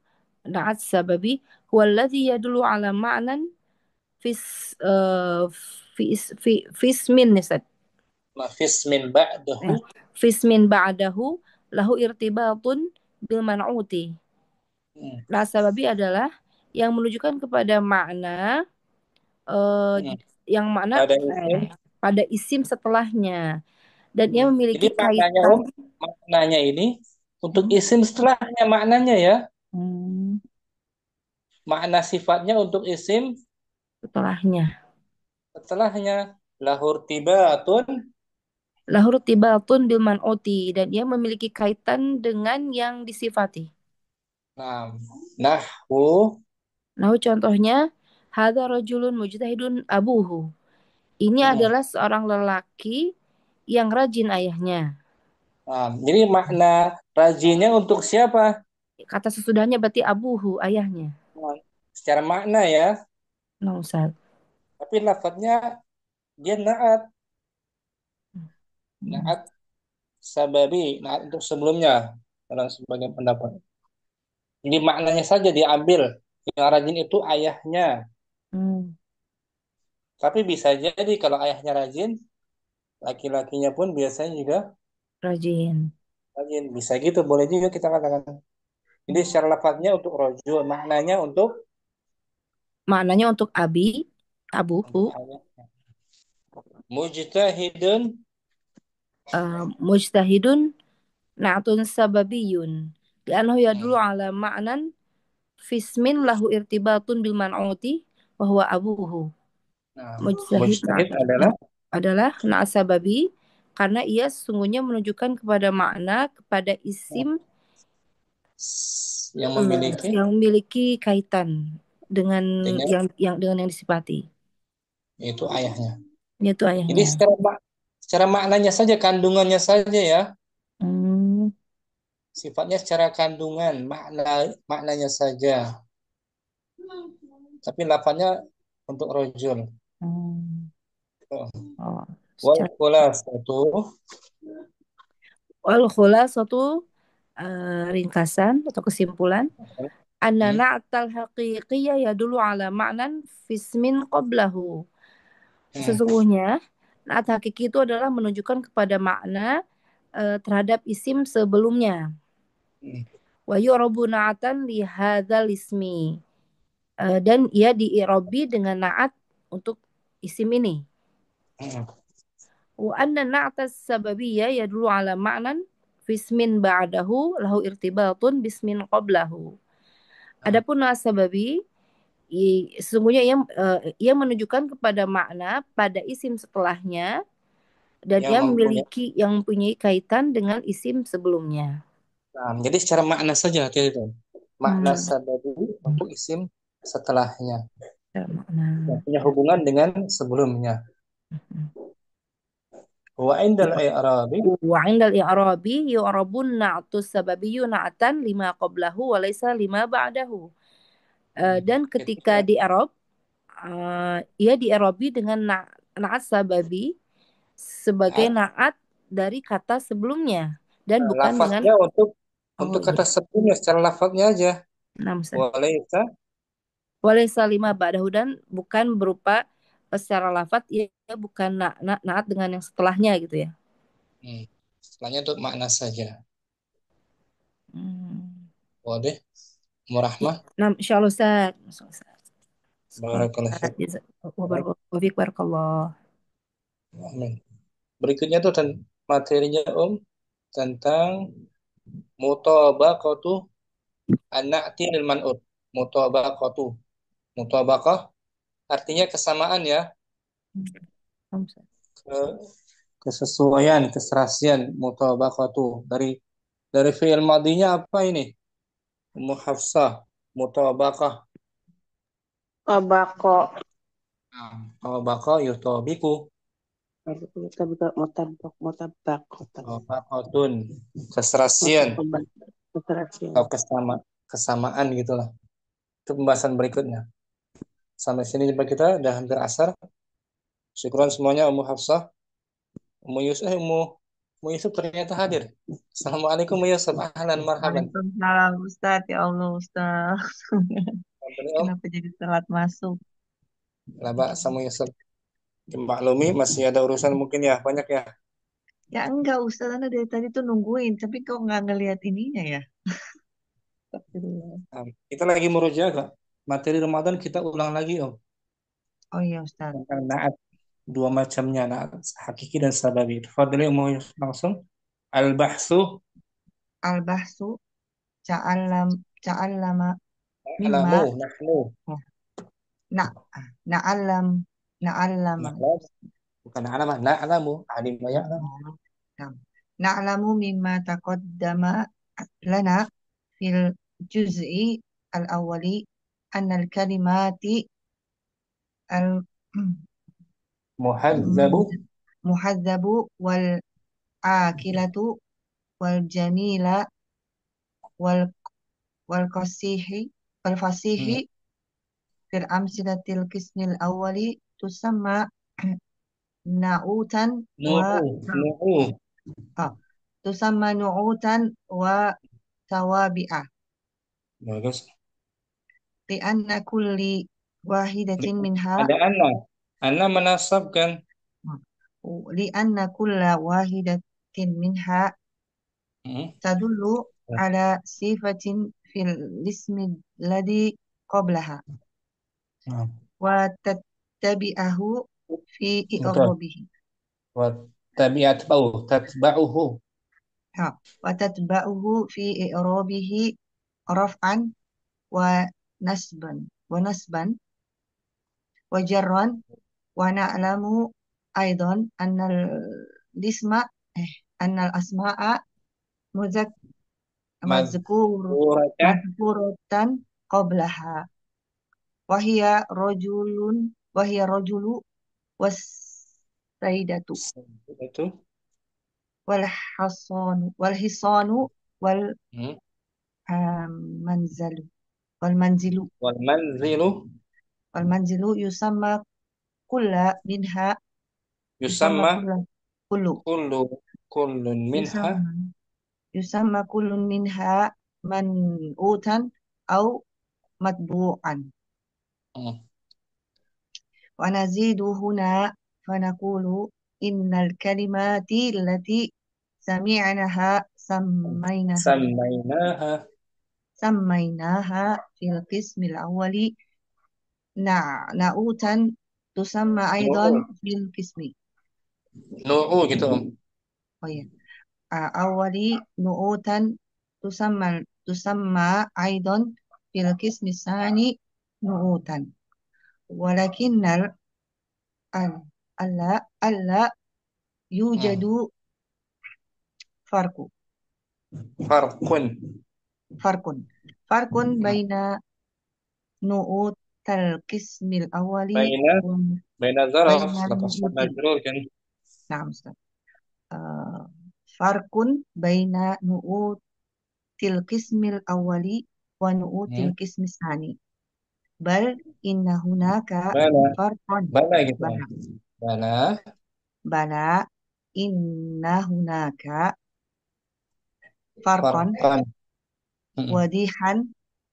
Speaker 3: Na'at sababi huwa alladhi yadullu ala ma'nan fis fismin nisad.
Speaker 1: mafis min ba'dahu.
Speaker 3: Fismin ba'dahu lahu irtibatun bil man'uti.
Speaker 1: Hmm,
Speaker 3: Nah, sababi adalah yang menunjukkan kepada makna
Speaker 1: hmm.
Speaker 3: yang makna
Speaker 1: Pada isim.
Speaker 3: pada isim setelahnya, dan ia
Speaker 1: Jadi
Speaker 3: memiliki
Speaker 1: maknanya
Speaker 3: kaitan
Speaker 1: maknanya ini untuk isim setelahnya maknanya ya. Makna sifatnya untuk isim
Speaker 3: setelahnya.
Speaker 1: setelahnya lahur tibatun.
Speaker 3: Lahur tibatun bil man'uti, dan ia memiliki kaitan dengan yang disifati.
Speaker 1: Nah, nahwu.
Speaker 3: Nah, contohnya hadza rajulun mujtahidun abuhu. Ini
Speaker 1: Hmm.
Speaker 3: adalah seorang lelaki yang rajin ayahnya.
Speaker 1: Nah, jadi makna rajinnya untuk siapa?
Speaker 3: Kata sesudahnya berarti abuhu, ayahnya.
Speaker 1: Nah, secara makna ya,
Speaker 3: Nah, Ustaz.
Speaker 1: tapi lafadznya dia naat, naat sababi, naat untuk sebelumnya dalam sebagian pendapat. Jadi maknanya saja diambil. Yang rajin itu ayahnya.
Speaker 3: Hmm,
Speaker 1: Tapi bisa jadi kalau ayahnya rajin, laki-lakinya pun biasanya juga
Speaker 3: rajin.
Speaker 1: rajin. Bisa gitu, boleh juga kita katakan. Jadi secara lafadznya untuk rojul, maknanya
Speaker 3: Maknanya untuk abuhu,
Speaker 1: untuk ayah. Mujtahidun.
Speaker 3: mujtahidun na'tun sababiyun. Li'annahu yadullu
Speaker 1: Hmm.
Speaker 3: ala ma'nan fismin lahu irtibatun bil man'uti wa huwa abuhu.
Speaker 1: Nah,
Speaker 3: Mujtahid
Speaker 1: mujtahid adalah
Speaker 3: adalah na'at sababi karena ia sesungguhnya menunjukkan kepada makna kepada isim
Speaker 1: yang memiliki
Speaker 3: yang memiliki kaitan dengan
Speaker 1: dengan
Speaker 3: yang disifati,
Speaker 1: itu ayahnya.
Speaker 3: yaitu
Speaker 1: Jadi
Speaker 3: ayahnya.
Speaker 1: secara maknanya saja, kandungannya saja ya.
Speaker 3: Hmm.
Speaker 1: Sifatnya secara kandungan, maknanya saja. Tapi lafadznya untuk rojul.
Speaker 3: Hmm. Oh,
Speaker 1: Wal
Speaker 3: secara
Speaker 1: khulasatu.
Speaker 3: wal khulasatu, ringkasan atau kesimpulan, anna
Speaker 1: Hmm.
Speaker 3: na'tal haqiqiyya yadullu ala ma'nan fismin qablahu.
Speaker 1: Hmm.
Speaker 3: Sesungguhnya naat hakiki itu adalah menunjukkan kepada makna terhadap isim sebelumnya.
Speaker 1: Hmm.
Speaker 3: Wa yu'rabu na'atan li hadzal ismi. Dan ia diirobi dengan naat untuk isim ini.
Speaker 1: Hmm.
Speaker 3: Wa anna na'tas sababiyya yadullu ala ma'nan fismin ba'dahu lahu irtibatun bismin qablahu. Adapun naat sababi sesungguhnya ia menunjukkan kepada makna pada isim setelahnya, dan
Speaker 1: Yang
Speaker 3: ia
Speaker 1: mempunyai.
Speaker 3: mempunyai kaitan dengan isim sebelumnya.
Speaker 1: Nah, jadi secara makna saja itu. Makna
Speaker 3: Hmm,
Speaker 1: sababi untuk isim setelahnya.
Speaker 3: secara makna.
Speaker 1: Yang punya hubungan dengan sebelumnya. Wa indal i'rabi.
Speaker 3: Wa 'indal i'rabi yu'rabun na'tu sababiyyu na'tan lima qablahu wa laysa lima ba'dahu. Dan ketika
Speaker 1: Ketika
Speaker 3: di i'rab, ia di-i'rabi dengan na'at sababi sebagai
Speaker 1: naat,
Speaker 3: naat dari kata sebelumnya, dan bukan dengan
Speaker 1: lafaznya
Speaker 3: oh
Speaker 1: untuk
Speaker 3: iya,
Speaker 1: kata sebelumnya secara lafaznya aja.
Speaker 3: enam.
Speaker 1: Walaysa.
Speaker 3: Walaysa lima ba'dahu, dan bukan berupa secara lafaz, ia bukan naat dengan yang setelahnya gitu ya.
Speaker 1: Setelahnya untuk makna saja.
Speaker 3: Hmm.
Speaker 1: Wadah. Murahmah.
Speaker 3: Nah, insyaallah Ustaz.
Speaker 1: Barakallahu fiik.
Speaker 3: Barakallah.
Speaker 1: Amin. Berikutnya tuh materinya tentang mutabaqatu an-na'ti lil man'ut. Mutabaqatu. Mutabaqah artinya kesamaan ya, ke- kesesuaian, keserasian. Mutabaqatu dari fi'il madinya apa ini? Muhafsah. Mutabaqah.
Speaker 4: Tabako.
Speaker 1: Mutabaqah yutabiqu.
Speaker 4: Mutabak.
Speaker 1: Oh, fakotun. Keserasian
Speaker 4: Keserasian.
Speaker 1: atau kesamaan gitulah. Itu pembahasan berikutnya. Sampai sini jumpa kita, udah hampir asar. Syukuran semuanya, Ummu Hafsah, Ummu Yusuf ternyata hadir. Assalamualaikum Ummu Yusuf, ahlan marhaban.
Speaker 7: Waalaikumsalam Ustadz, ya Allah Ustadz.
Speaker 1: Beliau,
Speaker 7: Kenapa jadi telat masuk?
Speaker 1: laba sama Yusuf. Maklumi masih ada urusan mungkin ya, banyak ya.
Speaker 7: Ya enggak Ustadz, Anda dari tadi tuh nungguin, tapi kok nggak ngelihat ininya ya? Astagfirullah.
Speaker 1: Nah, kita lagi merujuk kok. Materi Ramadan kita ulang lagi Om.
Speaker 7: Oh iya Ustadz.
Speaker 1: Tentang naat, dua macamnya, naat hakiki dan sababi. Fadli mau langsung. Al-bahsu,
Speaker 7: Al-bahsu ca'allama mimma
Speaker 1: alamu, nahnu.
Speaker 7: oh, na na'allam na'allama
Speaker 1: Na'lam, bukan alama, na'lamu, alim wa ya'lam.
Speaker 7: oh, nah. Na'lamu mimma taqaddama lana fil juz'i al-awwali anna al-kalimati al
Speaker 1: Muhadzabu,
Speaker 7: muhadzabu wal akilatu wal jamila wal wal qasihi wal fasihi
Speaker 1: hmm.
Speaker 7: fil amsilatil qismil awwali tusamma na'utan wa
Speaker 1: Nu'u,
Speaker 7: ah, tusamma nu'utan wa tawabi'ah
Speaker 1: bagus.
Speaker 7: li anna kulli wahidatin minha
Speaker 1: Ada Anna menasabkan
Speaker 7: li anna kulla wahidatin minha
Speaker 1: hmm.
Speaker 7: tadullu ala sifatin fil ismi alladhi qablaha
Speaker 1: Nah,
Speaker 7: wa tattabi'ahu fi
Speaker 1: betul.
Speaker 7: i'rabihi
Speaker 1: Wa tatba'uhu.
Speaker 7: ha wa tatba'uhu fi i'rabihi raf'an wa nasban wa jarran wa na'lamu aidan annal isma annal asma'a muzak
Speaker 1: Mazkuratan
Speaker 7: mazkuratan qablaha wa hiya rajulu was saidatu
Speaker 1: itu
Speaker 7: wal hisanu wal
Speaker 1: hmm.
Speaker 7: manzalu wal manzilu
Speaker 1: Wal manzilu
Speaker 7: wal manzilu yusamma kulla minha yusamma
Speaker 1: yusamma
Speaker 7: kullu
Speaker 1: kullun minha
Speaker 7: yusamma yusamma kullun minha man'utan au matbu'an
Speaker 1: hmm.
Speaker 7: wa nazidu huna fanaqulu innal kalimati allati sami'naha
Speaker 1: Sammainaha
Speaker 7: sammainaha fil qismil awwali na'utan tusamma aidan
Speaker 1: nu'u
Speaker 7: fil qismi
Speaker 1: nu'u gitu Om.
Speaker 7: oh ya awwali nu'utan tusamma aidan fil qismi sani nu'utan walakinnal alla alla yujadu farqu
Speaker 1: Farqun
Speaker 7: farqun farqun baina nu'utal qismil awwali
Speaker 1: baina
Speaker 7: wa
Speaker 1: baina zaraf
Speaker 7: baina
Speaker 1: lepas
Speaker 7: nu'util
Speaker 1: majrur kan
Speaker 7: na'am Ustaz. Farqun baina nu'util qismil awwali wa nu'util
Speaker 1: hmm.
Speaker 7: qismis sani bal inna hunaka
Speaker 1: bala
Speaker 7: farqan
Speaker 1: bala gitu Om.
Speaker 7: bala
Speaker 1: Bala
Speaker 7: bala inna hunaka farqan
Speaker 1: farqan hmm.
Speaker 7: wadihan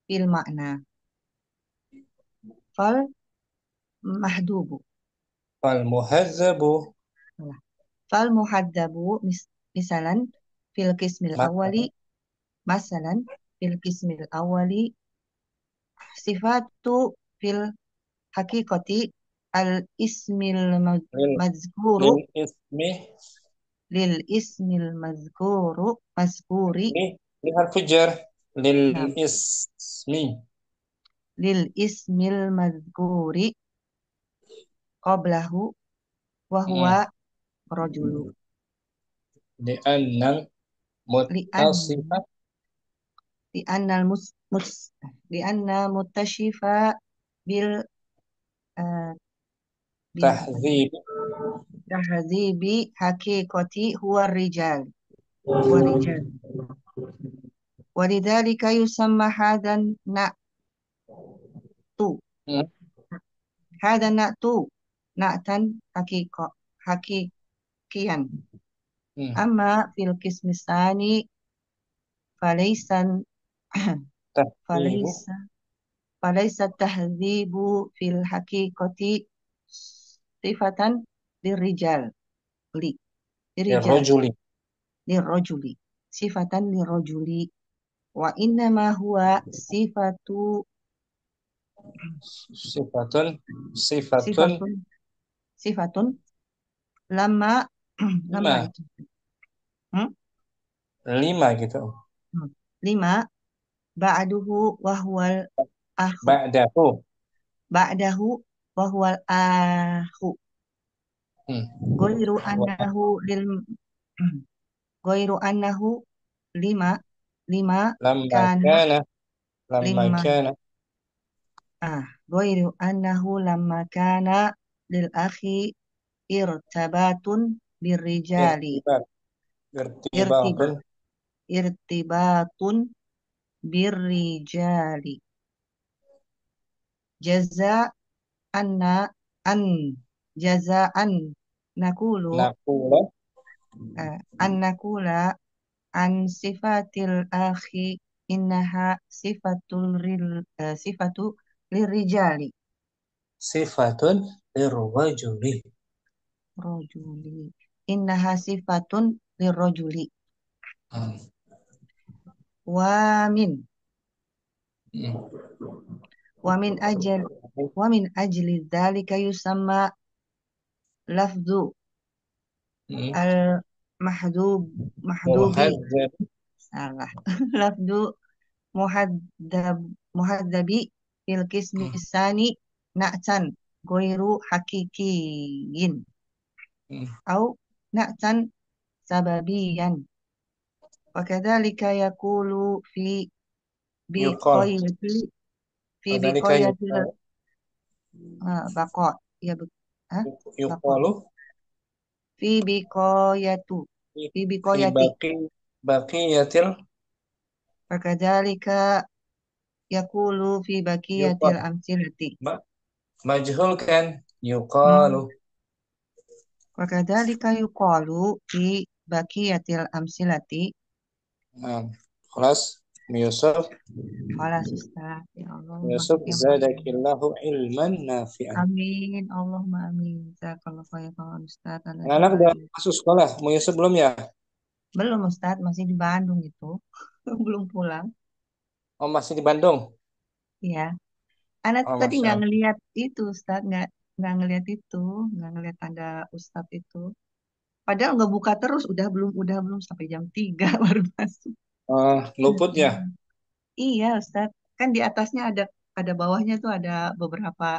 Speaker 7: fil makna fal mahdubu
Speaker 1: Fal muhazzabu
Speaker 7: fal muhaddabu misalan fil qismil awwali masalan fil qismil awwali sifatu fil haqiqati al ismil
Speaker 1: lil
Speaker 7: mazkuru
Speaker 1: lil ismi
Speaker 7: lil ismil mazkuri
Speaker 1: ini harfu jar lil
Speaker 7: nah,
Speaker 1: ismi
Speaker 7: lil ismil mazkuri qablahu wa huwa
Speaker 1: hmm.
Speaker 7: rajulu
Speaker 1: Di annal
Speaker 7: li'an
Speaker 1: muttasifat
Speaker 7: li'annal li'anna muttashifa bil uh, bil apa
Speaker 1: tahdzib
Speaker 7: tahdhibi haqiqati huwa rijal. Huwa rijal. Walidhalika yusamma hadan na'tu.
Speaker 1: Hmm.
Speaker 7: Hadan na'tu. Na'tan hakikian.
Speaker 1: Hmm.
Speaker 7: Amma fil qismisani falaysan
Speaker 1: Tahdibu.
Speaker 7: falaysa tahdhibu fil haqiqati sifatan lirijal. Lirijal.
Speaker 1: Lirrajuli.
Speaker 7: Lirrajuli. Sifatan lirrajuli. Wa innama huwa
Speaker 1: Sifatun.
Speaker 7: sifatun sifatun lama lama
Speaker 1: Lima.
Speaker 7: itu. Hmm?
Speaker 1: 5 gitu.
Speaker 7: Hmm. 5 ba'duhu wa huwal akhu.
Speaker 1: Ba'dahu.
Speaker 7: Wa huwal akhu.
Speaker 1: Hmm.
Speaker 7: Ghairu annahu lil ghairu annahu 5
Speaker 1: Lamma
Speaker 7: kana
Speaker 1: kana. Lamma
Speaker 7: 5
Speaker 1: kana.
Speaker 7: ghairu annahu lamma kana lil akhi irtabatun birrijali.
Speaker 1: Irtibat. Irtibatun.
Speaker 7: Irtibatun birrijali. Jaza'anna an jaza'an nakulu
Speaker 1: Nakula.
Speaker 7: an nakula an sifatil akhi innaha sifatu lirijali.
Speaker 1: Sifatun lirrajuli.
Speaker 7: Rojuli. Innaha sifatun lirrojuli.
Speaker 1: Hmm.
Speaker 7: Wa min
Speaker 1: Hmm.
Speaker 7: wa min ajal wa min ajli dzalika yusamma lafzu
Speaker 1: Hmm.
Speaker 7: al mahdubi
Speaker 1: Muhadzab.
Speaker 7: salah lafzu muhaddabi fil qismi sani na'tan goiru hakikiyin
Speaker 1: Hmm.
Speaker 7: au na'tan sababiyan wa kadzalika yaqulu fi
Speaker 1: Yuqal.
Speaker 7: biqoyati fi
Speaker 1: Kadzalika
Speaker 7: biqoyatil
Speaker 1: yuqal.
Speaker 7: baqa ya baqa
Speaker 1: Yuqalu.
Speaker 7: fi biqoyatu fi
Speaker 1: Fi
Speaker 7: biqoyati
Speaker 1: baqiyatil.
Speaker 7: wa kadzalika yaqulu fi baqiyatil
Speaker 1: Yuqal.
Speaker 7: amsilati.
Speaker 1: Majhul kan. Yuqalu.
Speaker 7: Wa kadzalika yuqalu fi baqiyatil amsilati.
Speaker 1: Nah, kelas Yusuf.
Speaker 7: Khalas Ustaz. Ya Allah,
Speaker 1: Yusuf
Speaker 7: maksudnya
Speaker 1: zadakillahu ilman nafi'an.
Speaker 7: amin. Allahumma amin. Jazakallahu khairan Ustaz. Ala
Speaker 1: Anak udah
Speaker 7: du'ai.
Speaker 1: masuk sekolah. Mau Yusuf belum ya?
Speaker 7: Belum Ustaz, masih di Bandung itu. Belum pulang.
Speaker 1: Oh, masih di Bandung.
Speaker 7: Iya. Anak
Speaker 1: Oh,
Speaker 7: tadi
Speaker 1: Masya
Speaker 7: nggak
Speaker 1: Allah.
Speaker 7: ngelihat itu Ustaz, nggak ngelihat itu, nggak ngelihat tanda Ustaz itu. Padahal nggak buka terus, udah belum sampai jam 3 baru masuk.
Speaker 1: Luput ya?
Speaker 7: Iya Ustaz, kan di atasnya ada bawahnya tuh ada beberapa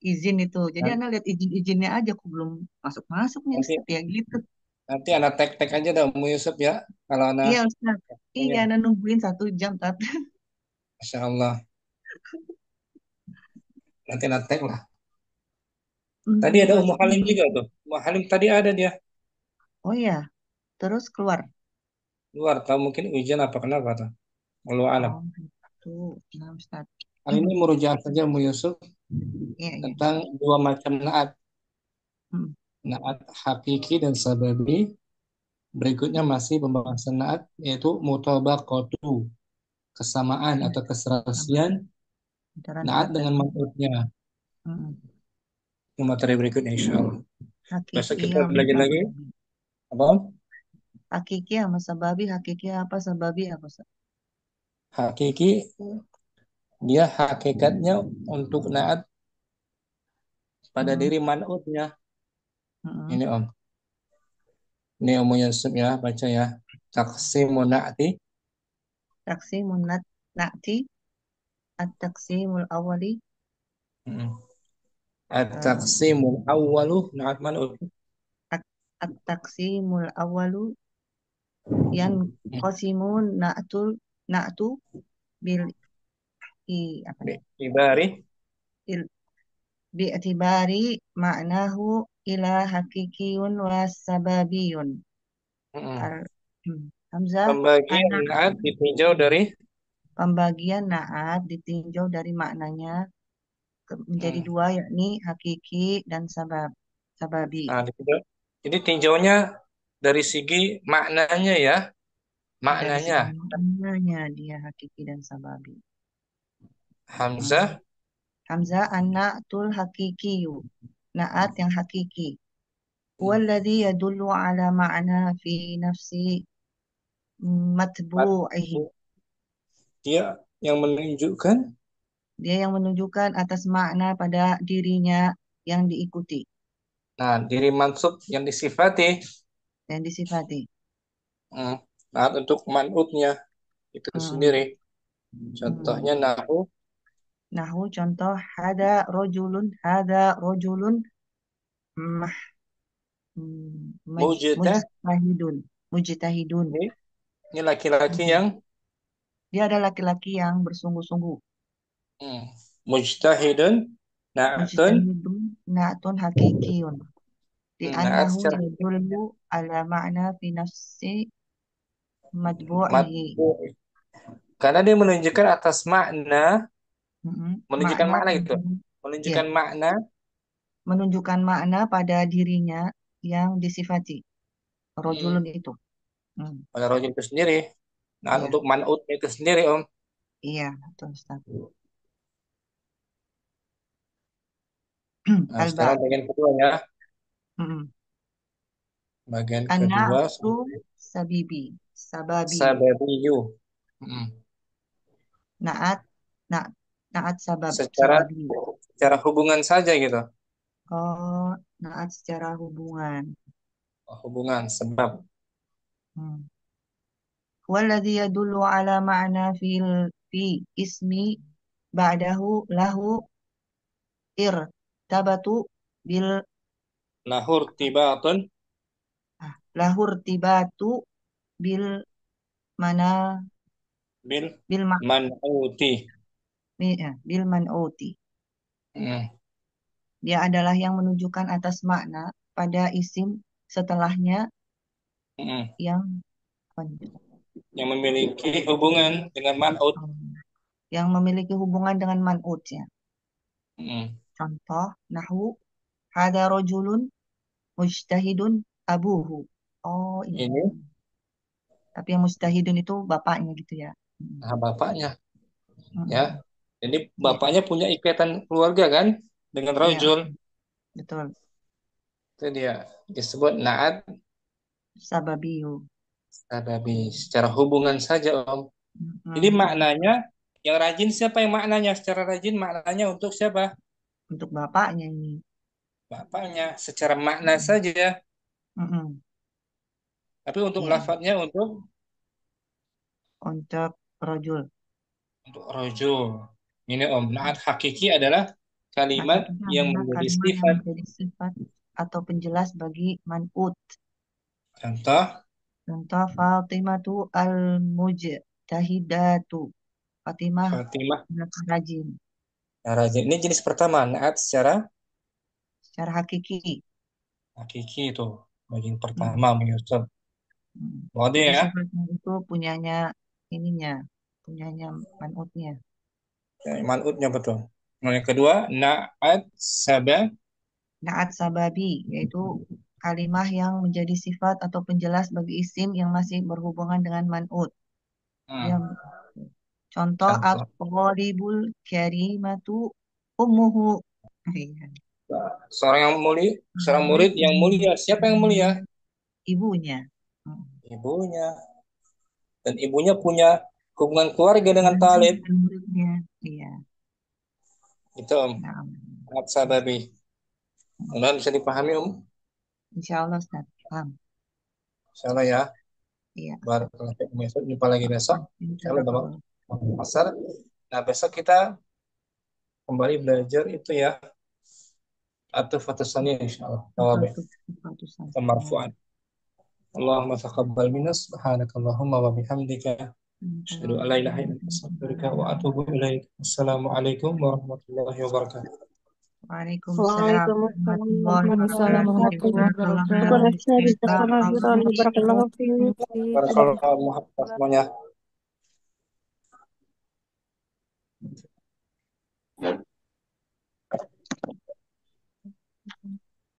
Speaker 7: izin itu. Jadi
Speaker 1: Nan-
Speaker 7: anak lihat izin-izinnya aja, kok belum masuk-masuk nih
Speaker 1: Nanti
Speaker 7: Ustaz ya gitu.
Speaker 1: nanti anak tek-tek aja dah mau Yusuf ya. Kalau anak
Speaker 7: Iya Ustaz, iya
Speaker 1: punya.
Speaker 7: anak nungguin 1 jam tapi
Speaker 1: Masya Allah. Nanti anak tek lah. Tadi ada Ummu
Speaker 7: masuknya.
Speaker 1: Halim juga tuh. Ummu Halim tadi ada dia.
Speaker 7: Oh iya, terus keluar.
Speaker 1: Luar tahu mungkin ujian apa kenapa tuh. Allah alam.
Speaker 7: Oh gitu, nah Ustaz.
Speaker 1: Kali ini merujuk saja Ummu Yusuf
Speaker 7: Iya iya.
Speaker 1: tentang 2 macam naat.
Speaker 7: Hmm.
Speaker 1: Naat hakiki dan sababi. Berikutnya masih pembahasan naat yaitu mutabaqatu, kesamaan
Speaker 7: Iya,
Speaker 1: atau
Speaker 7: sama
Speaker 1: keserasian
Speaker 7: antara
Speaker 1: naat
Speaker 7: naat dan
Speaker 1: dengan man'utnya.
Speaker 7: mm,
Speaker 1: Ini materi berikutnya insya Allah. Besok
Speaker 7: hakiki
Speaker 1: kita
Speaker 7: sama
Speaker 1: belajar lagi
Speaker 7: sababi.
Speaker 1: apa?
Speaker 7: Hakiki sama sababi, hakiki apa sababi apa Ustaz?
Speaker 1: Hakiki dia hakikatnya untuk naat pada
Speaker 7: Hmm.
Speaker 1: diri man'utnya.
Speaker 7: Mm-mm.
Speaker 1: Ini Om. Ini Om Yusuf ya, baca ya. Taqsimun na'ti.
Speaker 7: Taksimun na'ti at-taksimul awali
Speaker 1: Mm.
Speaker 7: eh,
Speaker 1: At-taqsimul awwalu naat man'ut.
Speaker 7: at-taksimul awalu yang qasimun na'tu bil apa ya?
Speaker 1: Ibari
Speaker 7: Bil bi'tibari ma'nahu ila hakikiyun wa sababiyun.
Speaker 1: Mm-mm.
Speaker 7: Hamzah
Speaker 1: Pembagian
Speaker 7: anak
Speaker 1: naat ditinjau dari
Speaker 7: pembagian naat ditinjau dari maknanya menjadi
Speaker 1: mm.
Speaker 7: dua, yakni hakiki dan sababi.
Speaker 1: Nah, ditinjau. Jadi tinjaunya dari segi maknanya ya,
Speaker 7: Dari
Speaker 1: maknanya.
Speaker 7: segi maknanya dia hakiki dan sababi.
Speaker 1: Hamzah
Speaker 7: Hamzah an-na'tul hakikiyu. Naat yang hakiki.
Speaker 1: mm,
Speaker 7: Walladhi yadullu ala ma'na fi nafsi matbu'ihi.
Speaker 1: dia yang menunjukkan.
Speaker 7: Dia yang menunjukkan atas makna pada dirinya yang diikuti
Speaker 1: Nah, diri mansub yang disifati.
Speaker 7: dan disifati.
Speaker 1: Mm. Naat untuk man'utnya itu
Speaker 7: Hmm.
Speaker 1: sendiri. Contohnya nahu
Speaker 7: Nahu contoh hada rojulun mah
Speaker 1: mujtahid.
Speaker 7: mujtahidun mujtahidun.
Speaker 1: Ini laki-laki
Speaker 7: Hmm.
Speaker 1: yang
Speaker 7: Dia ada laki-laki yang bersungguh-sungguh.
Speaker 1: mujtahidun na'atun.
Speaker 7: Mujtahidun na'tun hakikiyun. Di
Speaker 1: Naat
Speaker 7: annahu
Speaker 1: secara
Speaker 7: yadullu ala ma'na fi nafsi matbu'ihi.
Speaker 1: matbu'. Karena dia menunjukkan atas makna, menunjukkan
Speaker 7: Makna
Speaker 1: makna
Speaker 7: pada,
Speaker 1: gitu.
Speaker 7: ya,
Speaker 1: Menunjukkan makna
Speaker 7: menunjukkan makna pada dirinya yang disifati.
Speaker 1: mm,
Speaker 7: Rojulun itu. Hmm.
Speaker 1: pada rojul itu sendiri. Nah,
Speaker 7: Iya,
Speaker 1: untuk man'ut itu sendiri, Om.
Speaker 7: iya, betul Ustaz.
Speaker 1: Nah,
Speaker 7: Alba.
Speaker 1: sekarang bagian kedua ya.
Speaker 7: Mm-mm.
Speaker 1: Bagian kedua
Speaker 7: An-na'tu sababi.
Speaker 1: sababiyu. Mm.
Speaker 7: Naat, na, naat
Speaker 1: Secara
Speaker 7: sababi.
Speaker 1: secara hubungan saja gitu.
Speaker 7: Oh, naat secara hubungan.
Speaker 1: Hubungan sebab.
Speaker 7: Hmm. Walladhi yadullu ala ma'na fi ismi ba'dahu lahu irtabatu bil
Speaker 1: Lahur tibatun
Speaker 7: lahur tibatu bil mana
Speaker 1: bil
Speaker 7: bil ma,
Speaker 1: man'uti.
Speaker 7: bil man'uti.
Speaker 1: Mm.
Speaker 7: Dia adalah yang menunjukkan atas makna pada isim setelahnya
Speaker 1: Mm.
Speaker 7: yang
Speaker 1: Yang memiliki hubungan dengan man'ut.
Speaker 7: yang memiliki hubungan dengan man'utnya.
Speaker 1: Mm.
Speaker 7: Contoh nahwu hada rojulun mujtahidun abuhu. Oh, ini.
Speaker 1: Ini
Speaker 7: Tapi yang mujtahidun itu bapaknya gitu ya.
Speaker 1: bapaknya ya.
Speaker 7: Mm-mm.
Speaker 1: Jadi
Speaker 7: Iya,
Speaker 1: bapaknya punya ikatan keluarga kan dengan
Speaker 7: iya,
Speaker 1: rojul.
Speaker 7: betul.
Speaker 1: Itu dia disebut naat
Speaker 7: Sababiyu.
Speaker 1: sababi secara hubungan saja, Om. Jadi maknanya yang rajin siapa yang maknanya secara rajin maknanya untuk siapa?
Speaker 7: Untuk bapaknya ini.
Speaker 1: Bapaknya secara makna saja.
Speaker 7: Mm-mm.
Speaker 1: Tapi untuk
Speaker 7: Iya,
Speaker 1: lafadznya
Speaker 7: untuk rojul.
Speaker 1: untuk rojul. Ini Om, naat hakiki adalah kalimat
Speaker 7: Hakikatnya
Speaker 1: yang
Speaker 7: adalah
Speaker 1: menjadi
Speaker 7: kalimat yang
Speaker 1: sifat.
Speaker 7: menjadi sifat atau penjelas bagi man'ut.
Speaker 1: Contoh
Speaker 7: Contoh Fatimatu al-mujtahidatu. Fatimah
Speaker 1: Fatimah
Speaker 7: anak rajin
Speaker 1: rajin. Ini jenis pertama, naat secara
Speaker 7: secara hakiki.
Speaker 1: hakiki itu bagian
Speaker 7: Mm.
Speaker 1: pertama menyusun.
Speaker 7: Mm.
Speaker 1: Wadah
Speaker 7: Jadi
Speaker 1: ya.
Speaker 7: sifatnya itu ininya, punyanya man'utnya.
Speaker 1: Man'utnya betul. Nah, yang kedua, naat sabab.
Speaker 7: Naat sababi, yaitu kalimah yang menjadi sifat atau penjelas bagi isim yang masih berhubungan dengan man'ut. Yang contoh
Speaker 1: Contoh.
Speaker 7: at-thalibul karimatu ummuhu. Iya.
Speaker 1: Seorang murid yang mulia. Siapa yang mulia?
Speaker 7: Ibunya. Mm.
Speaker 1: Ibunya. Dan ibunya punya hubungan keluarga dengan talib.
Speaker 7: Dengan muridnya. Iya.
Speaker 1: Itu Om.
Speaker 7: Nah,
Speaker 1: Naat sababi. Mudah bisa dipahami Om.
Speaker 7: insya Allah Ustaz. Paham.
Speaker 1: Insyaallah ya.
Speaker 7: Iya.
Speaker 1: Barakallahu fiikum. Besok jumpa lagi besok. Insyaallah dalam
Speaker 7: Jazakallah.
Speaker 1: asar. Nah, besok kita kembali belajar itu ya. Atau fatasannya insyaallah. Tawabi. Marfu'an. Allahumma taqabbal minna subhanakallahumma wa bihamdika asyhadu an la ilaha illa anta astaghfiruka wa atubu ilaik. Assalamualaikum warahmatullahi wabarakatuh.
Speaker 7: Waalaikumsalam
Speaker 4: Waalaikumsalam
Speaker 7: warahmatullahi
Speaker 4: warahmatullahi
Speaker 7: wabarakatuh.
Speaker 4: wabarakatuh.
Speaker 7: Jazakallahu
Speaker 3: Warahmatullahi
Speaker 7: khairan.
Speaker 4: Syukur
Speaker 3: wabarakatuh.
Speaker 7: Bismillah.
Speaker 4: Barakallahu fiik.
Speaker 1: Barakallahu semuanya.